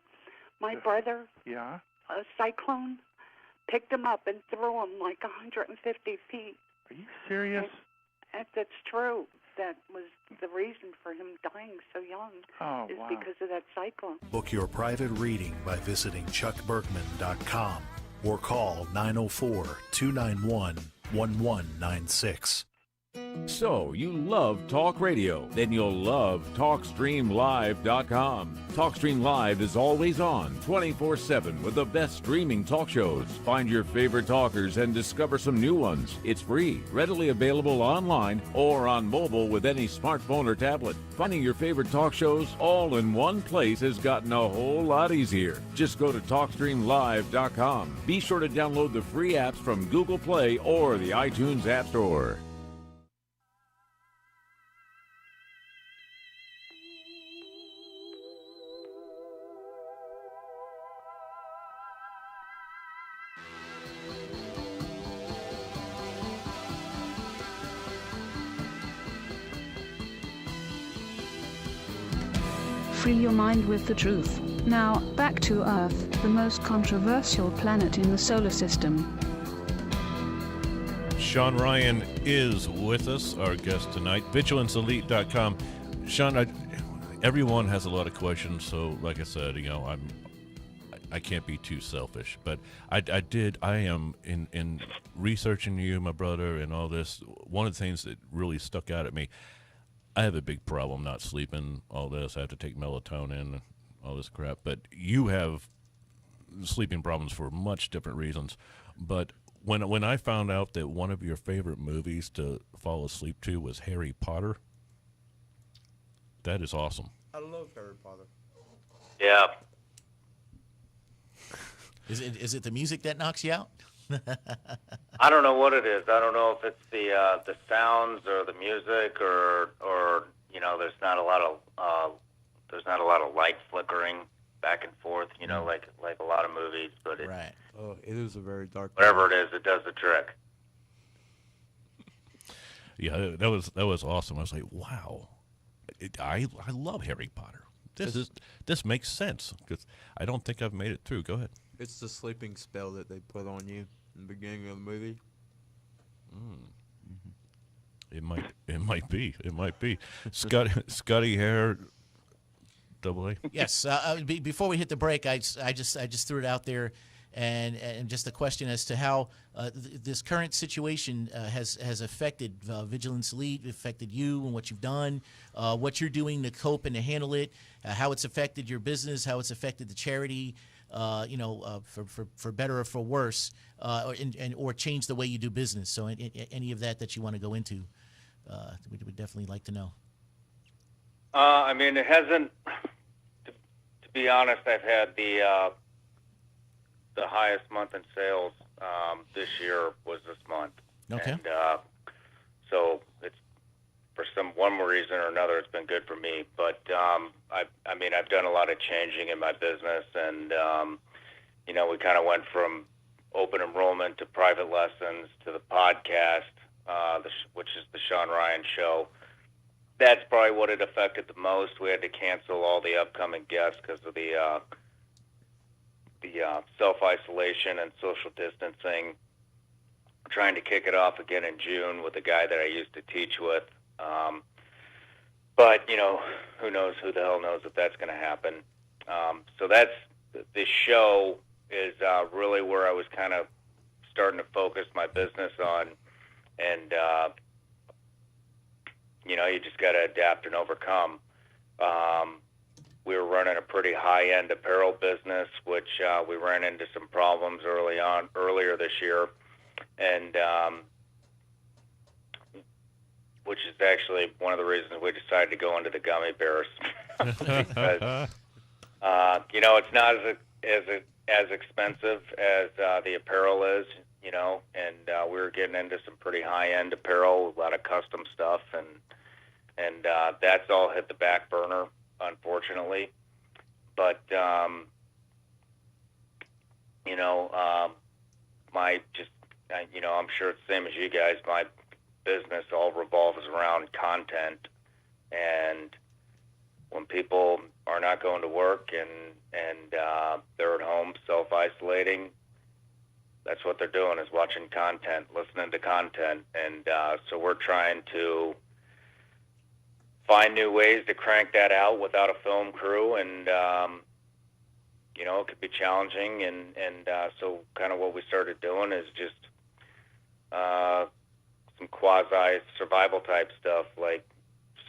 My brother, Yeah? a cyclone, picked him up and threw him like 150 feet. Are you serious? And that's true. That was the reason for him dying so young. Oh, is wow. because of that cyclone. Book your private reading by visiting chuckbergman.com or call 904-291-1196. So, you love talk radio? Then you'll love TalkStreamLive.com. TalkStream Live is always on, 24/7, with the best streaming talk shows. Find your favorite talkers and discover some new ones. It's free, readily available online or on mobile with any smartphone or tablet. Finding your favorite talk shows all in one place has gotten a whole lot easier. Just go to TalkStreamLive.com. Be sure to download the free apps from Google Play or the iTunes App Store. Free your mind with the truth. Now, back to Earth, the most controversial planet in the solar system. Shawn Ryan is with us, our guest tonight. VigilanceElite.com. Shawn, everyone has a lot of questions, so like I said, I can't be too selfish, but I am in researching you, my brother, and all this. One of the things that really stuck out at me, I have a big problem not sleeping, all this. I have to take melatonin, all this crap. But you have sleeping problems for much different reasons. But when I found out that one of your favorite movies to fall asleep to was Harry Potter, that is awesome. I love Harry Potter. Yeah. Is it the music that knocks you out? I don't know what it is. I don't know if it's the sounds or the music or there's not a lot of light flickering back and forth. Like a lot of movies. But right. Oh, it is a very dark. Whatever it is, it does the trick. Yeah, that was awesome. I was like, wow. I love Harry Potter. This makes sense because I don't think I've made it through. Go ahead. It's the sleeping spell that they put on you in the beginning of the movie. It might be. Scotty Hare, AA. Yes. Before we hit the break, I just threw it out there, and just a question as to how this current situation has affected Vigilance Elite, affected you and what you've done, what you're doing to cope and to handle it, how it's affected your business, how it's affected the charity, for better or for worse, or change the way you do business. So any of that you want to go into, we would definitely like to know. I mean, it hasn't. To be honest, I've had the highest month in sales this year was this month. Okay. And so it's for one reason or another, it's been good for me. But I mean, I've done a lot of changing in my business, and we kind of went from open enrollment to private lessons to the podcast, which is the Shawn Ryan Show. That's probably what it affected the most. We had to cancel all the upcoming guests because of the self-isolation and social distancing. Trying to kick it off again in June with a guy that I used to teach with. But, who knows, who the hell knows if that's going to happen. So that's, this show is really where I was kind of starting to focus my business on. And, you just got to adapt and overcome. We were running a pretty high-end apparel business, which we ran into some problems earlier this year. And which is actually one of the reasons we decided to go into the gummy bears. Because, it's not as expensive as the apparel is, and we were getting into some pretty high-end apparel, a lot of custom stuff, and that's all hit the back burner, unfortunately. But, I'm sure it's the same as you guys. My business all revolves around content, and when people are not going to work and they're at home self-isolating, that's what they're doing, is watching content, listening to content. And so we're trying to find new ways to crank that out without a film crew, and it could be challenging, and so kind of what we started doing is just some quasi-survival type stuff, like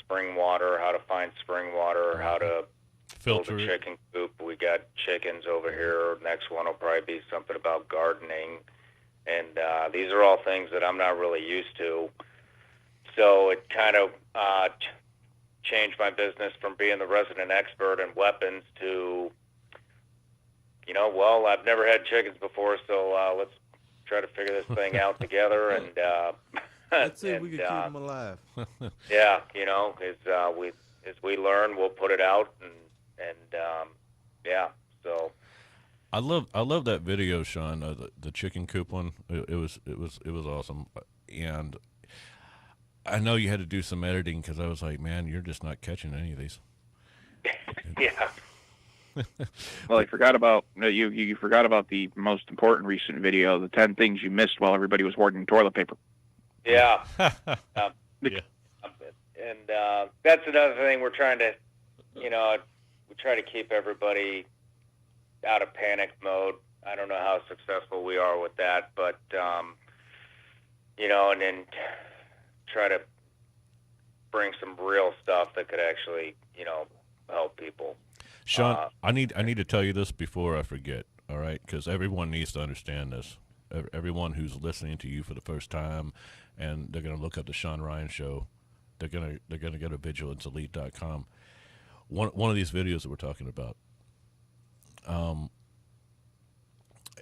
spring water, how to find spring water, how to filter build a chicken coop. We got chickens over here. Next one will probably be something about gardening, and these are all things that I'm not really used to. So it kind of changed my business from being the resident expert in weapons to, I've never had chickens before, so let's try to figure this thing out together. And let's see if we can keep them alive. Yeah, as we learn, we'll put it out, and yeah. So I love that video, Shawn, the chicken coop one. It was awesome, and I know you had to do some editing because I was like, man, you're just not catching any of these. Yeah. Well, you forgot about the most important recent video, the 10 things you missed while everybody was hoarding toilet paper. Yeah. And that's another thing we're trying to, we try to keep everybody out of panic mode. I don't know how successful we are with that, but, and then try to bring some real stuff that could actually, help people. Shawn, I need to tell you this before I forget, all right? Because everyone needs to understand this. Everyone who's listening to you for the first time, and they're going to look up the Shawn Ryan Show, they're going to go to vigilanceelite.com. One of these videos that we're talking about,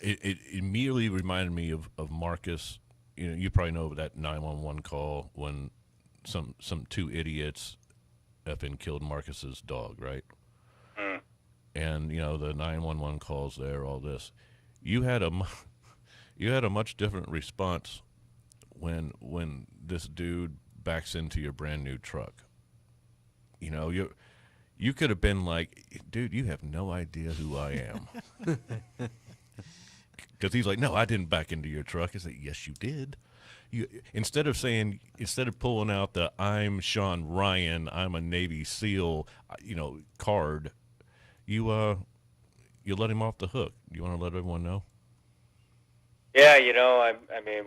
it immediately reminded me of Marcus. You probably know that 911 call when some two idiots effing killed Marcus's dog, right? And the 911 calls there, all this. You had a much different response when this dude backs into your brand new truck. You know, you could have been like, dude, you have no idea who I am. Because he's like, no, I didn't back into your truck. I said, yes, you did. Instead of pulling out the I'm Shawn Ryan, I'm a Navy SEAL, card, you let him off the hook. You want to let everyone know? Yeah, I mean,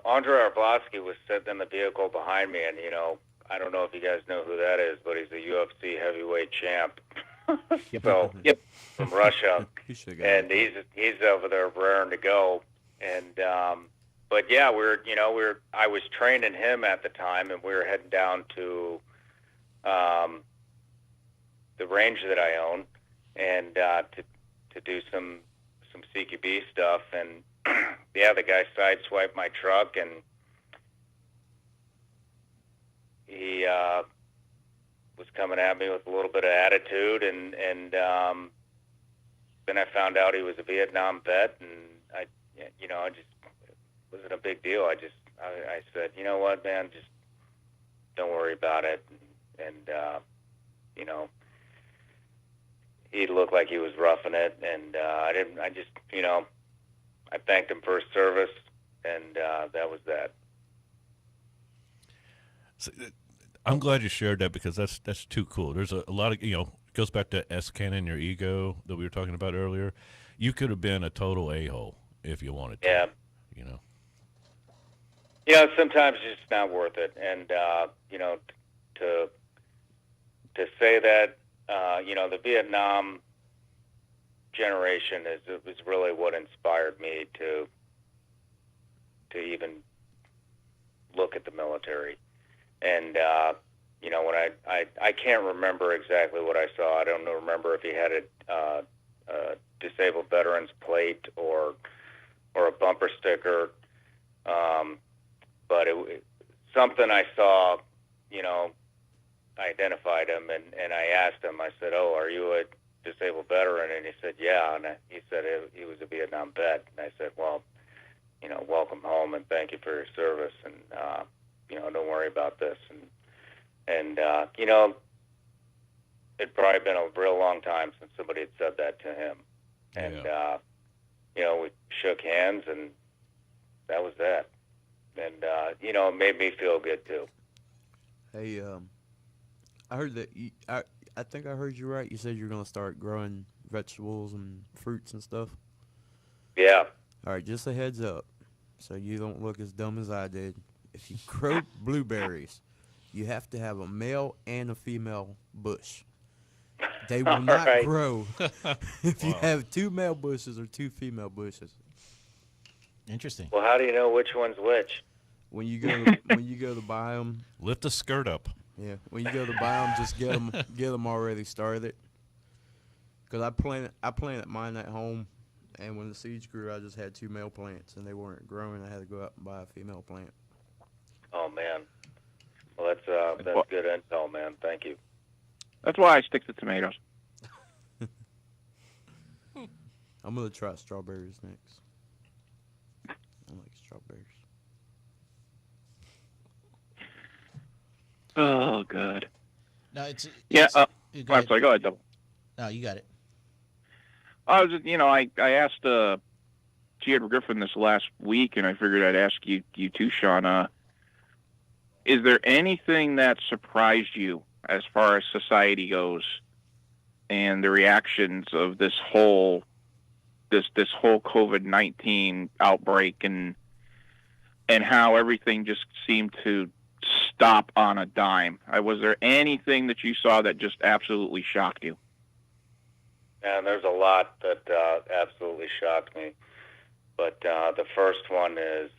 Andre Arblosky was sitting in the vehicle behind me, and, I don't know if you guys know who that is, but he's a UFC heavyweight champ. So, from Russia. And he's over there raring to go. And, but yeah, I was training him at the time, and we were heading down to, the range that I own, and, to do some CQB stuff. And, yeah, the guy sideswiped my truck, and he was coming at me with a little bit of attitude, and then I found out he was a Vietnam vet, and I just, it wasn't a big deal. I said, you know what, man, just don't worry about it. And he looked like he was roughing it, and I thanked him for his service, and that was that. So, I'm glad you shared that, because that's too cool. There's a lot of, it goes back to S-Cannon, your ego that we were talking about earlier. You could have been a total a-hole if you wanted to. Yeah. Sometimes it's just not worth it. And, to say that, the Vietnam generation is really what inspired me to even look at the military. And, when I can't remember exactly what I saw. I don't remember if he had a disabled veterans plate or a bumper sticker. But something I saw, I identified him, and I asked him, I said, "Oh, are you a disabled veteran?" And he said, "Yeah." And he said he was a Vietnam vet. And I said, "Well, welcome home, and thank you for your service. And, don't worry about this." And it'd probably been a real long time since somebody had said that to him. And, we shook hands, and that was that. And, it made me feel good, too. Hey, I heard that I think I heard you right. You said you're going to start growing vegetables and fruits and stuff. Yeah. All right, just a heads up, so you don't look as dumb as I did. If you grow blueberries, you have to have a male and a female bush. They will not grow if you have two male bushes or two female bushes. Interesting. Well, how do you know which one's which? When you go to buy them, lift the skirt up. Yeah, when you go to buy them, just get them already started. Because I planted mine at home, and when the seeds grew, I just had two male plants, and they weren't growing. I had to go out and buy a female plant. Oh man, well that's good intel, man. Thank you. That's why I stick to tomatoes. I'm gonna try strawberries next. I like strawberries. Oh God. No, it's I'm sorry. Go ahead, Double. No, you got it. I was, I asked G. Griffin this last week, and I figured I'd ask you too, Shawn. Is there anything that surprised you as far as society goes, and the reactions of this whole COVID-19 outbreak, and how everything just seemed to stop on a dime? Was there anything that you saw that just absolutely shocked you? And there's a lot that absolutely shocked me. But the first one is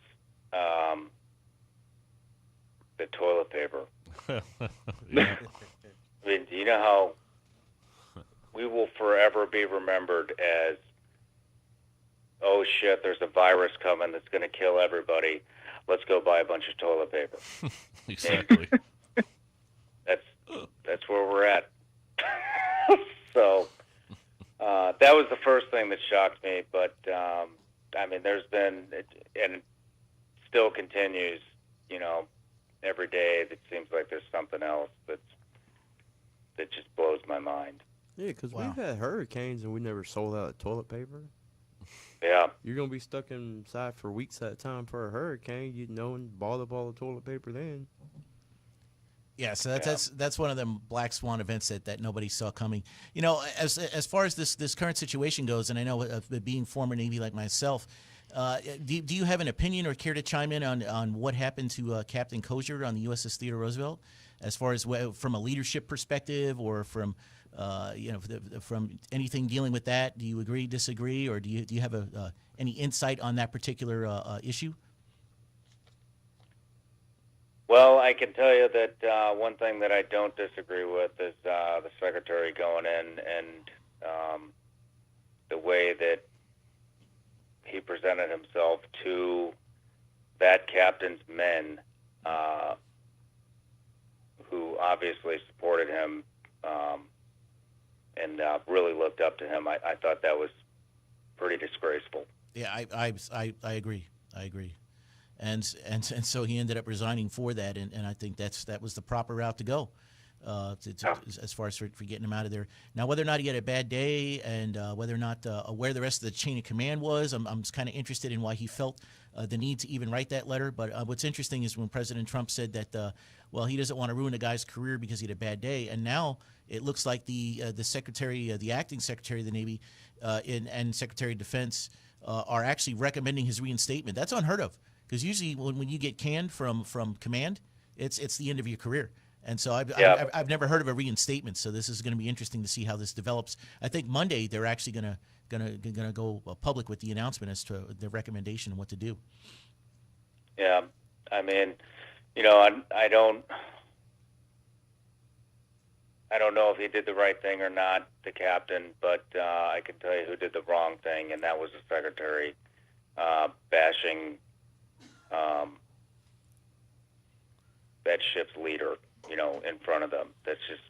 the toilet paper. Yeah. I mean, do you know how we will forever be remembered as, oh shit, there's a virus coming that's going to kill everybody. Let's go buy a bunch of toilet paper. Exactly. That's where we're at. So that was the first thing that shocked me. But I mean, there's been, and it still continues, every day. It seems like there's something else that's that just blows my mind. Yeah, because we've had hurricanes and we never sold out toilet paper. Yeah. You're going to be stuck inside for weeks at a time for a hurricane. You know, and bought up all the toilet paper then. Yeah, so that's one of them black swan events that nobody saw coming. You know, as far as this current situation goes, and I know being former Navy like myself, do you have an opinion or care to chime in on what happened to Captain Kosher on the USS Theodore Roosevelt, as far as from a leadership perspective or from from anything dealing with that? Do you agree, disagree, or do you have any insight on that particular issue? Well, I can tell you that one thing that I don't disagree with is the Secretary going in and the way that he presented himself to that captain's men, who obviously supported him and really looked up to him. I thought that was pretty disgraceful. Yeah, I agree. I agree. And so he ended up resigning for that, and I think that was the proper route to go, as far as for getting him out of there. Now, whether or not he had a bad day, and whether or not where the rest of the chain of command was, I'm kind of interested in why he felt the need to even write that letter. But what's interesting is when President Trump said that, he doesn't want to ruin a guy's career because he had a bad day, and now it looks like the secretary, the acting Secretary of the Navy, and Secretary of Defense are actually recommending his reinstatement. That's unheard of. Because usually when you get canned from command, it's the end of your career. And so I've never heard of a reinstatement. So this is going to be interesting to see how this develops. I think Monday they're actually gonna go public with the announcement as to their recommendation and what to do. Yeah, I mean, I don't know if he did the right thing or not, the captain, but I can tell you who did the wrong thing, and that was the Secretary bashing that ship's leader, in front of them. That's just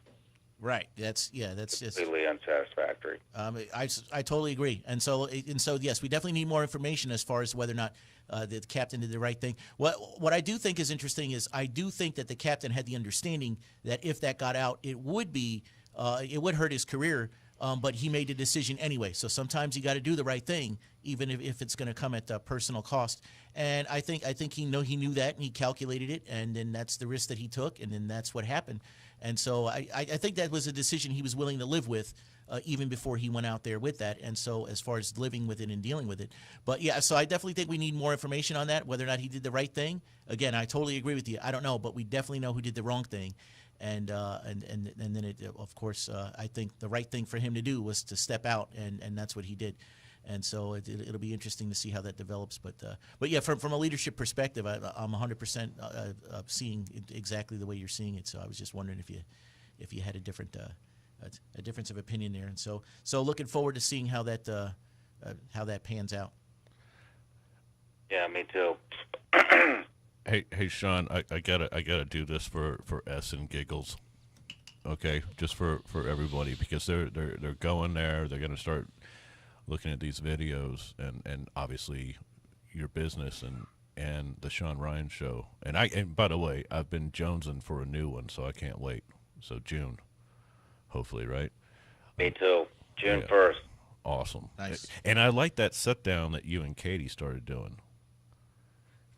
right. That's just completely unsatisfactory. I totally agree. And so yes, we definitely need more information as far as whether or not the captain did the right thing. What I do think is interesting is I do think that the captain had the understanding that if that got out, it would hurt his career. But he made the decision anyway. So sometimes you got to do the right thing, even if it's going to come at personal cost. And I think he knew that, and he calculated it, and then that's the risk that he took, and then that's what happened. And so I think that was a decision he was willing to live with, even before he went out there with that. And so as far as living with it and dealing with it, but yeah, so I definitely think we need more information on that, whether or not he did the right thing. Again, I totally agree with you. I don't know, but we definitely know who did the wrong thing. And then it, of course, I think the right thing for him to do was to step out, and that's what he did. And so it'll be interesting to see how that develops. But yeah, from a leadership perspective, I'm 100% seeing it exactly the way you're seeing it. So I was just wondering if you had a difference of opinion there. And so looking forward to seeing how that pans out. Yeah, me too. Hey, Shawn, I gotta do this for S and giggles, okay? Just for everybody, because they're going there. They're gonna start looking at these videos, and obviously your business and the Shawn Ryan show. And by the way, I've been jonesing for a new one, so I can't wait. So June, hopefully, right? Me too. June 1st. Awesome. Nice. And I like that sit down that you and Katie started doing.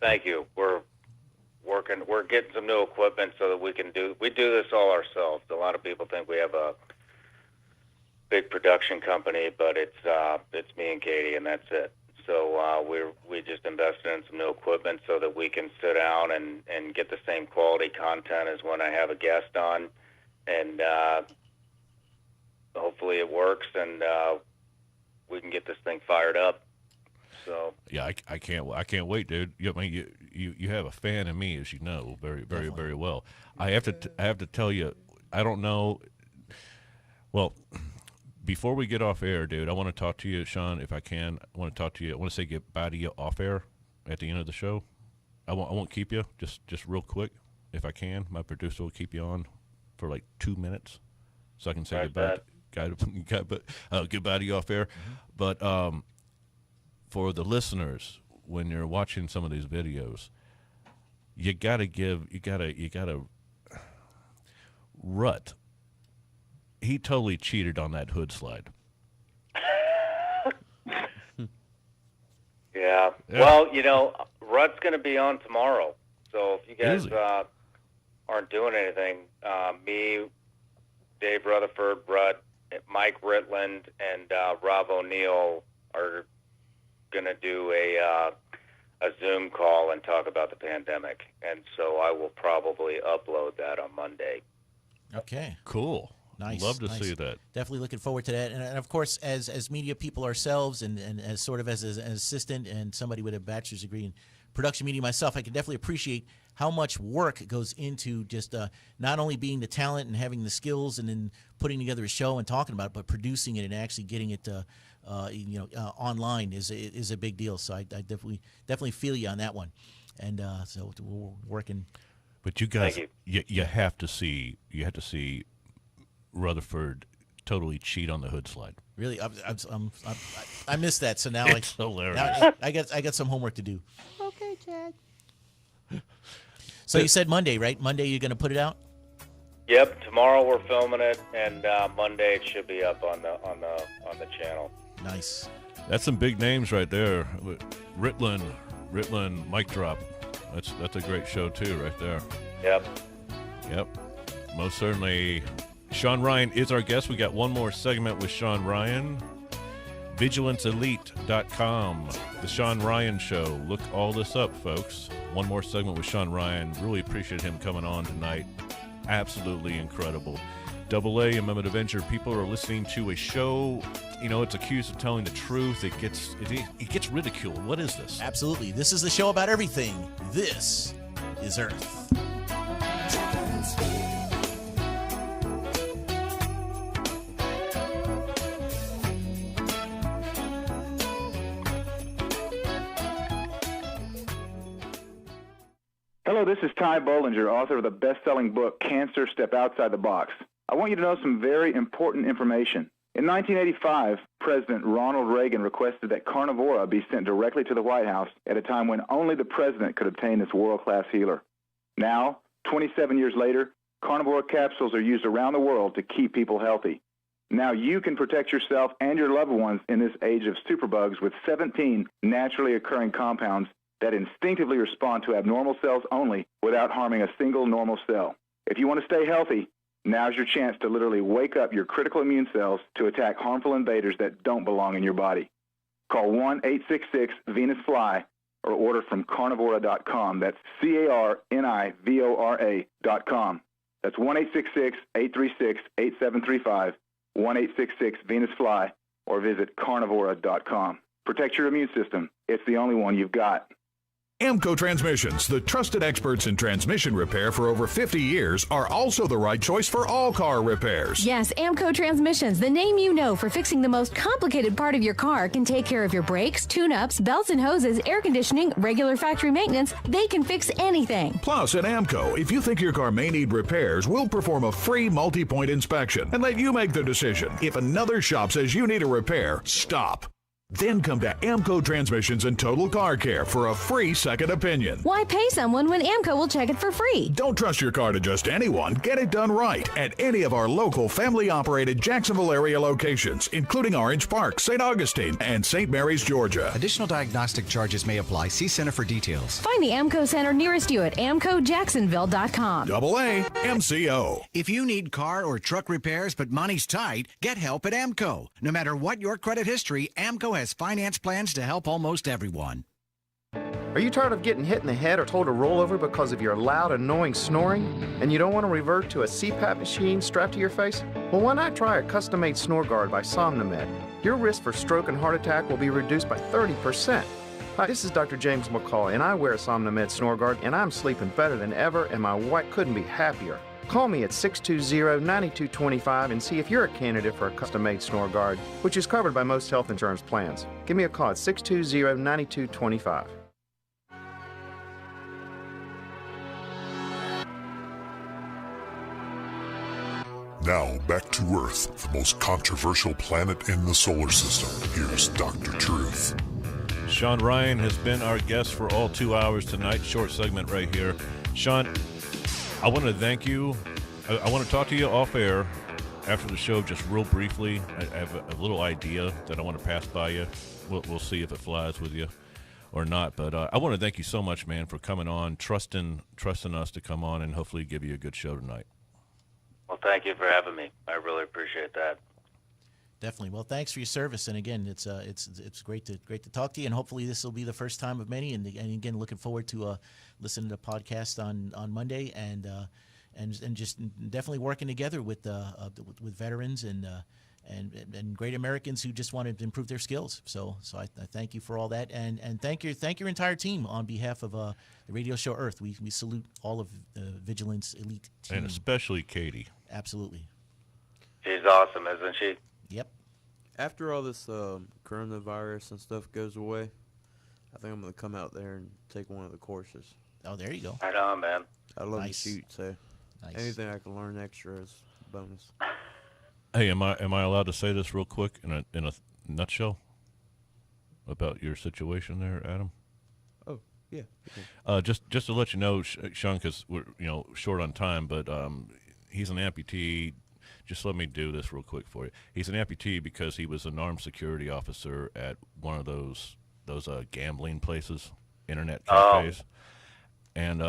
Thank you. We're getting some new equipment so that we do this all ourselves. A lot of people think we have a big production company, but it's me and Katie, and that's it. So we just invested in some new equipment so that we can sit down and get the same quality content as when I have a guest on, and hopefully it works, and we can get this thing fired up. So yeah, I can't wait, dude. I mean, you have a fan in me, as you know, very very well. I have to tell you, I don't know. Well, before we get off air, dude, I want to talk to you, Shawn, if I can. I want to talk to you. I want to say goodbye to you off air at the end of the show. I won't keep you, just real quick, if I can. My producer will keep you on for like 2 minutes, so I can say goodbye to you off air. Mm-hmm. But for the listeners, when you're watching some of these videos, you gotta rut he totally cheated on that hood slide. Yeah. Well, Rudd's going to be on tomorrow. So if you guys aren't doing anything, me, Dave Rutherford, Rudd, Mike Ritland, and Rob O'Neill are going to do a Zoom call and talk about the pandemic. And so I will probably upload that on Monday. Okay. Cool. Nice. Love to see that. Definitely looking forward to that. And of course, as media people ourselves and as sort of as an assistant and somebody with a bachelor's degree in production media myself, I can definitely appreciate how much work goes into just not only being the talent and having the skills and then putting together a show and talking about it, but producing it and actually getting it online is a big deal. So I definitely feel you on that one. And so we're working. But you guys, you have to see Rutherford totally cheat on the hood slide. Really, I missed that. So now it's hilarious. Now I got some homework to do. Okay, Chad. So you said Monday, right? Monday you're going to put it out? Yep. Tomorrow we're filming it, and Monday it should be up on the channel. Nice. That's some big names right there. Ritland, mic drop. That's a great show too, right there. Yep. Most certainly. Shawn Ryan is our guest. We got one more segment with Shawn Ryan. VigilanceElite.com. The Shawn Ryan Show. Look all this up, folks. One more segment with Shawn Ryan. Really appreciate him coming on tonight. Absolutely incredible. Double A and Moment of Venture. People are listening to a show. It's accused of telling the truth. It gets ridiculed. What is this? Absolutely. This is the show about everything. This is Earth. Hello, this is Ty Bollinger, author of the best-selling book, Cancer, Step Outside the Box. I want you to know some very important information. In 1985, President Ronald Reagan requested that Carnivora be sent directly to the White House at a time when only the president could obtain this world-class healer. Now, 27 years later, Carnivora capsules are used around the world to keep people healthy. Now you can protect yourself and your loved ones in this age of superbugs with 17 naturally occurring compounds that instinctively respond to abnormal cells only without harming a single normal cell. If you want to stay healthy, now's your chance to literally wake up your critical immune cells to attack harmful invaders that don't belong in your body. Call 1-866-VENUS-FLY or order from carnivora.com. That's CARNIVORA.com. That's 1-866-836-8735, 1-866-VENUS-FLY, or visit carnivora.com. Protect your immune system. It's the only one you've got. AMCO Transmissions, the trusted experts in transmission repair for over 50 years, are also the right choice for all car repairs. Yes, AMCO Transmissions, the name you know for fixing the most complicated part of your car, can take care of your brakes, tune-ups, belts and hoses, air conditioning, regular factory maintenance. They can fix anything. Plus, at AMCO, if you think your car may need repairs, we'll perform a free multi-point inspection and let you make the decision. If another shop says you need a repair, stop. Then come to AMCO Transmissions and Total Car Care for a free second opinion. Why pay someone when AMCO will check it for free? Don't trust your car to just anyone. Get it done right at any of our local family-operated Jacksonville area locations, including Orange Park, St. Augustine, and St. Mary's, Georgia. Additional diagnostic charges may apply. See Center for details. Find the AMCO Center nearest you at AMCOJacksonville.com. AA MCO. If you need car or truck repairs but money's tight, get help at AMCO. No matter what your credit history, AMCO has finance plans to help almost everyone. Are you tired of getting hit in the head or told to roll over because of your loud, annoying snoring? And you don't want to revert to a CPAP machine strapped to your face? Well, why not try a custom-made snore guard by Somnomed? Your risk for stroke and heart attack will be reduced by 30%. Hi, this is Dr. James McCall, and I wear a Somnomed snore guard, and I'm sleeping better than ever, and my wife couldn't be happier. Call me at 620-9225 and see if you're a candidate for a custom-made snore guard, which is covered by most health insurance plans. Give me a call at 620-9225. Now, back to Earth, the most controversial planet in the solar system. Here's Dr. Truth. Shawn Ryan has been our guest for all 2 hours tonight. Short segment right here. Shawn, I want to thank you. I want to talk to you off air after the show, just real briefly, I have a little idea that I want to pass by you. We'll see if it flies with you or not. But I want to thank you so much, man, for coming on, trusting us to come on and hopefully give you a good show tonight. Well, thank you for having me. I really appreciate that. Definitely. Well, thanks for your service, and again, it's great to talk to you, and hopefully this will be the first time of many. And again, looking forward to listening to the podcast on Monday, and just definitely working together with veterans and great Americans who just want to improve their skills. So I thank you for all that, and thank your entire team on behalf of the radio show Earth. We salute all of the Vigilance Elite team, and especially Katie. Absolutely. She's awesome, isn't she? Yep. After all this coronavirus and stuff goes away, I think I'm going to come out there and take one of the courses. Oh, there you go. Right on, man. I love Nice. to shoot, so anything I can learn extra is a bonus. Hey, am I allowed to say this real quick in a nutshell about your situation there, Adam? Oh, yeah. Just to let you know, Shawn, because we're short on time, but he's an amputee. Just let me do this real quick for you. He's an amputee because he was an armed security officer at one of those gambling places, internet cafes. And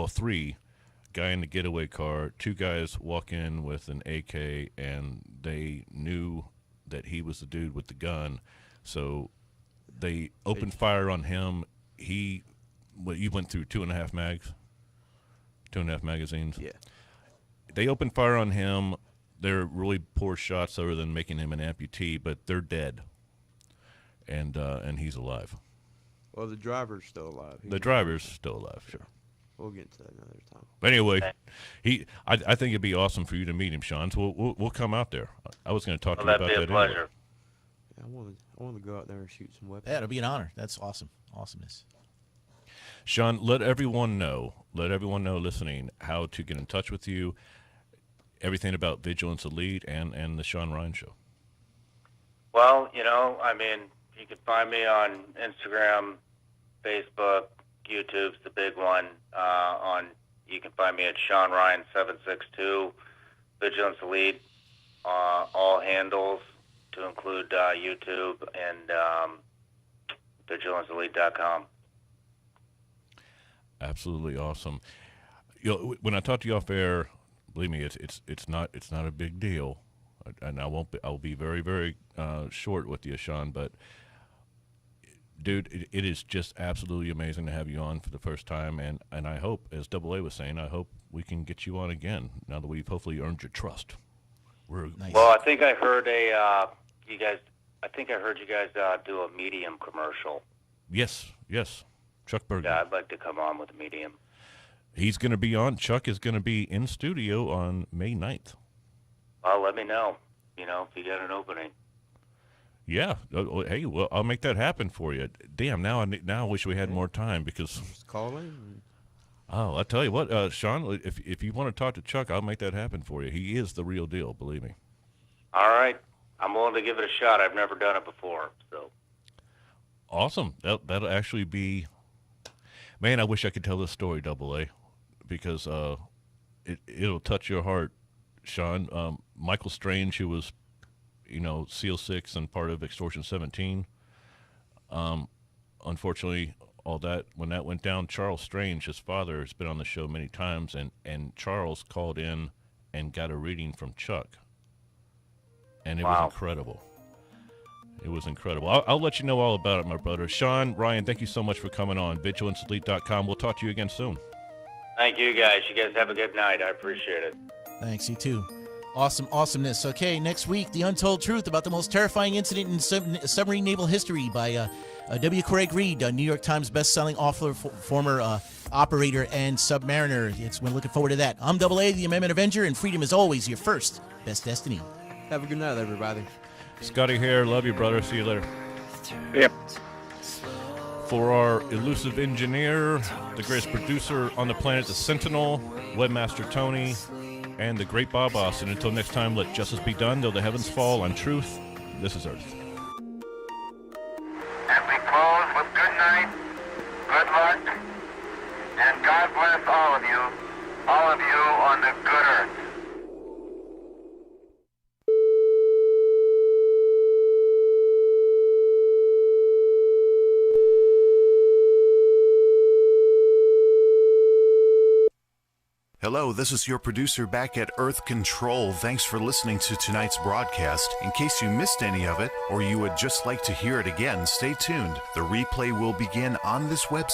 three, guy in the getaway car, two guys walk in with an AK, and they knew that he was the dude with the gun, so they opened fire on him. You went through 2.5 magazines. Yeah. They opened fire on him. They're really poor shots other than making him an amputee, but they're dead. And he's alive. Well, the driver's still alive. The driver's still alive, sure. We'll get to that another time. But anyway, I think it'd be awesome for you to meet him, Shawn. So we'll come out there. I was going to talk to you about that. That'd be a pleasure. Anyway. I want to go out there and shoot some weapons. Yeah, it'll be an honor. That's awesome. Awesomeness. Shawn, let everyone know listening how to get in touch with you, everything about Vigilance Elite and the Shawn Ryan Show. Well, you can find me on Instagram, Facebook, YouTube's the big one. You can find me at Shawn Ryan 762, Vigilance Elite, all handles to include YouTube and vigilanceelite.com. Absolutely awesome. When I talk to you off air, believe me, it's not a big deal, and I'll be very, very short with you, Shawn. But dude, it is just absolutely amazing to have you on for the first time, and I hope, as Double A was saying, I hope we can get you on again now that we've hopefully earned your trust. Nice. Well, I think I heard you guys do a Medium commercial. Yes. Chuck Bergen. Yeah, I'd like to come on with a Medium. He's going to be on. Chuck is going to be in studio on May 9th. Well, let me know, if you got an opening. Yeah. Hey, well, I'll make that happen for you. Damn, now I wish we had more time because... Just call in. Oh, I'll tell you what, Shawn, if you want to talk to Chuck, I'll make that happen for you. He is the real deal, believe me. All right. I'm willing to give it a shot. I've never done it before, so. Awesome. That'll actually be... Man, I wish I could tell this story, Double A, because it'll touch your heart, Shawn. Michael Strange, who was, SEAL 6 and part of Extortion 17, unfortunately, when that went down, Charles Strange, his father, has been on the show many times, and Charles called in and got a reading from Chuck, and it was incredible. It was incredible. I'll let you know all about it, my brother. Shawn Ryan, thank you so much for coming on. VigilanceElite.com. We'll talk to you again soon. Thank you, guys. You guys have a good night. I appreciate it. Thanks, you too. Awesomeness. Okay, next week, The Untold Truth about the most terrifying incident in submarine naval history by W. Craig Reed, a New York Times best-selling author, former operator and submariner. We're looking forward to that. I'm Double A, the Amendment Avenger, and freedom is always your first best destiny. Have a good night, everybody. Scotty here. Love you, brother. See you later. Yep. For our elusive engineer, the greatest producer on the planet, the Sentinel, Webmaster Tony, and the great Bob Austin. Until next time, let justice be done, though the heavens fall on truth. This is Earth. And we close with good night, good luck, and God bless all of you on the good Earth. Hello, this is your producer back at Earth Control. Thanks for listening to tonight's broadcast. In case you missed any of it, or you would just like to hear it again, stay tuned. The replay will begin on this website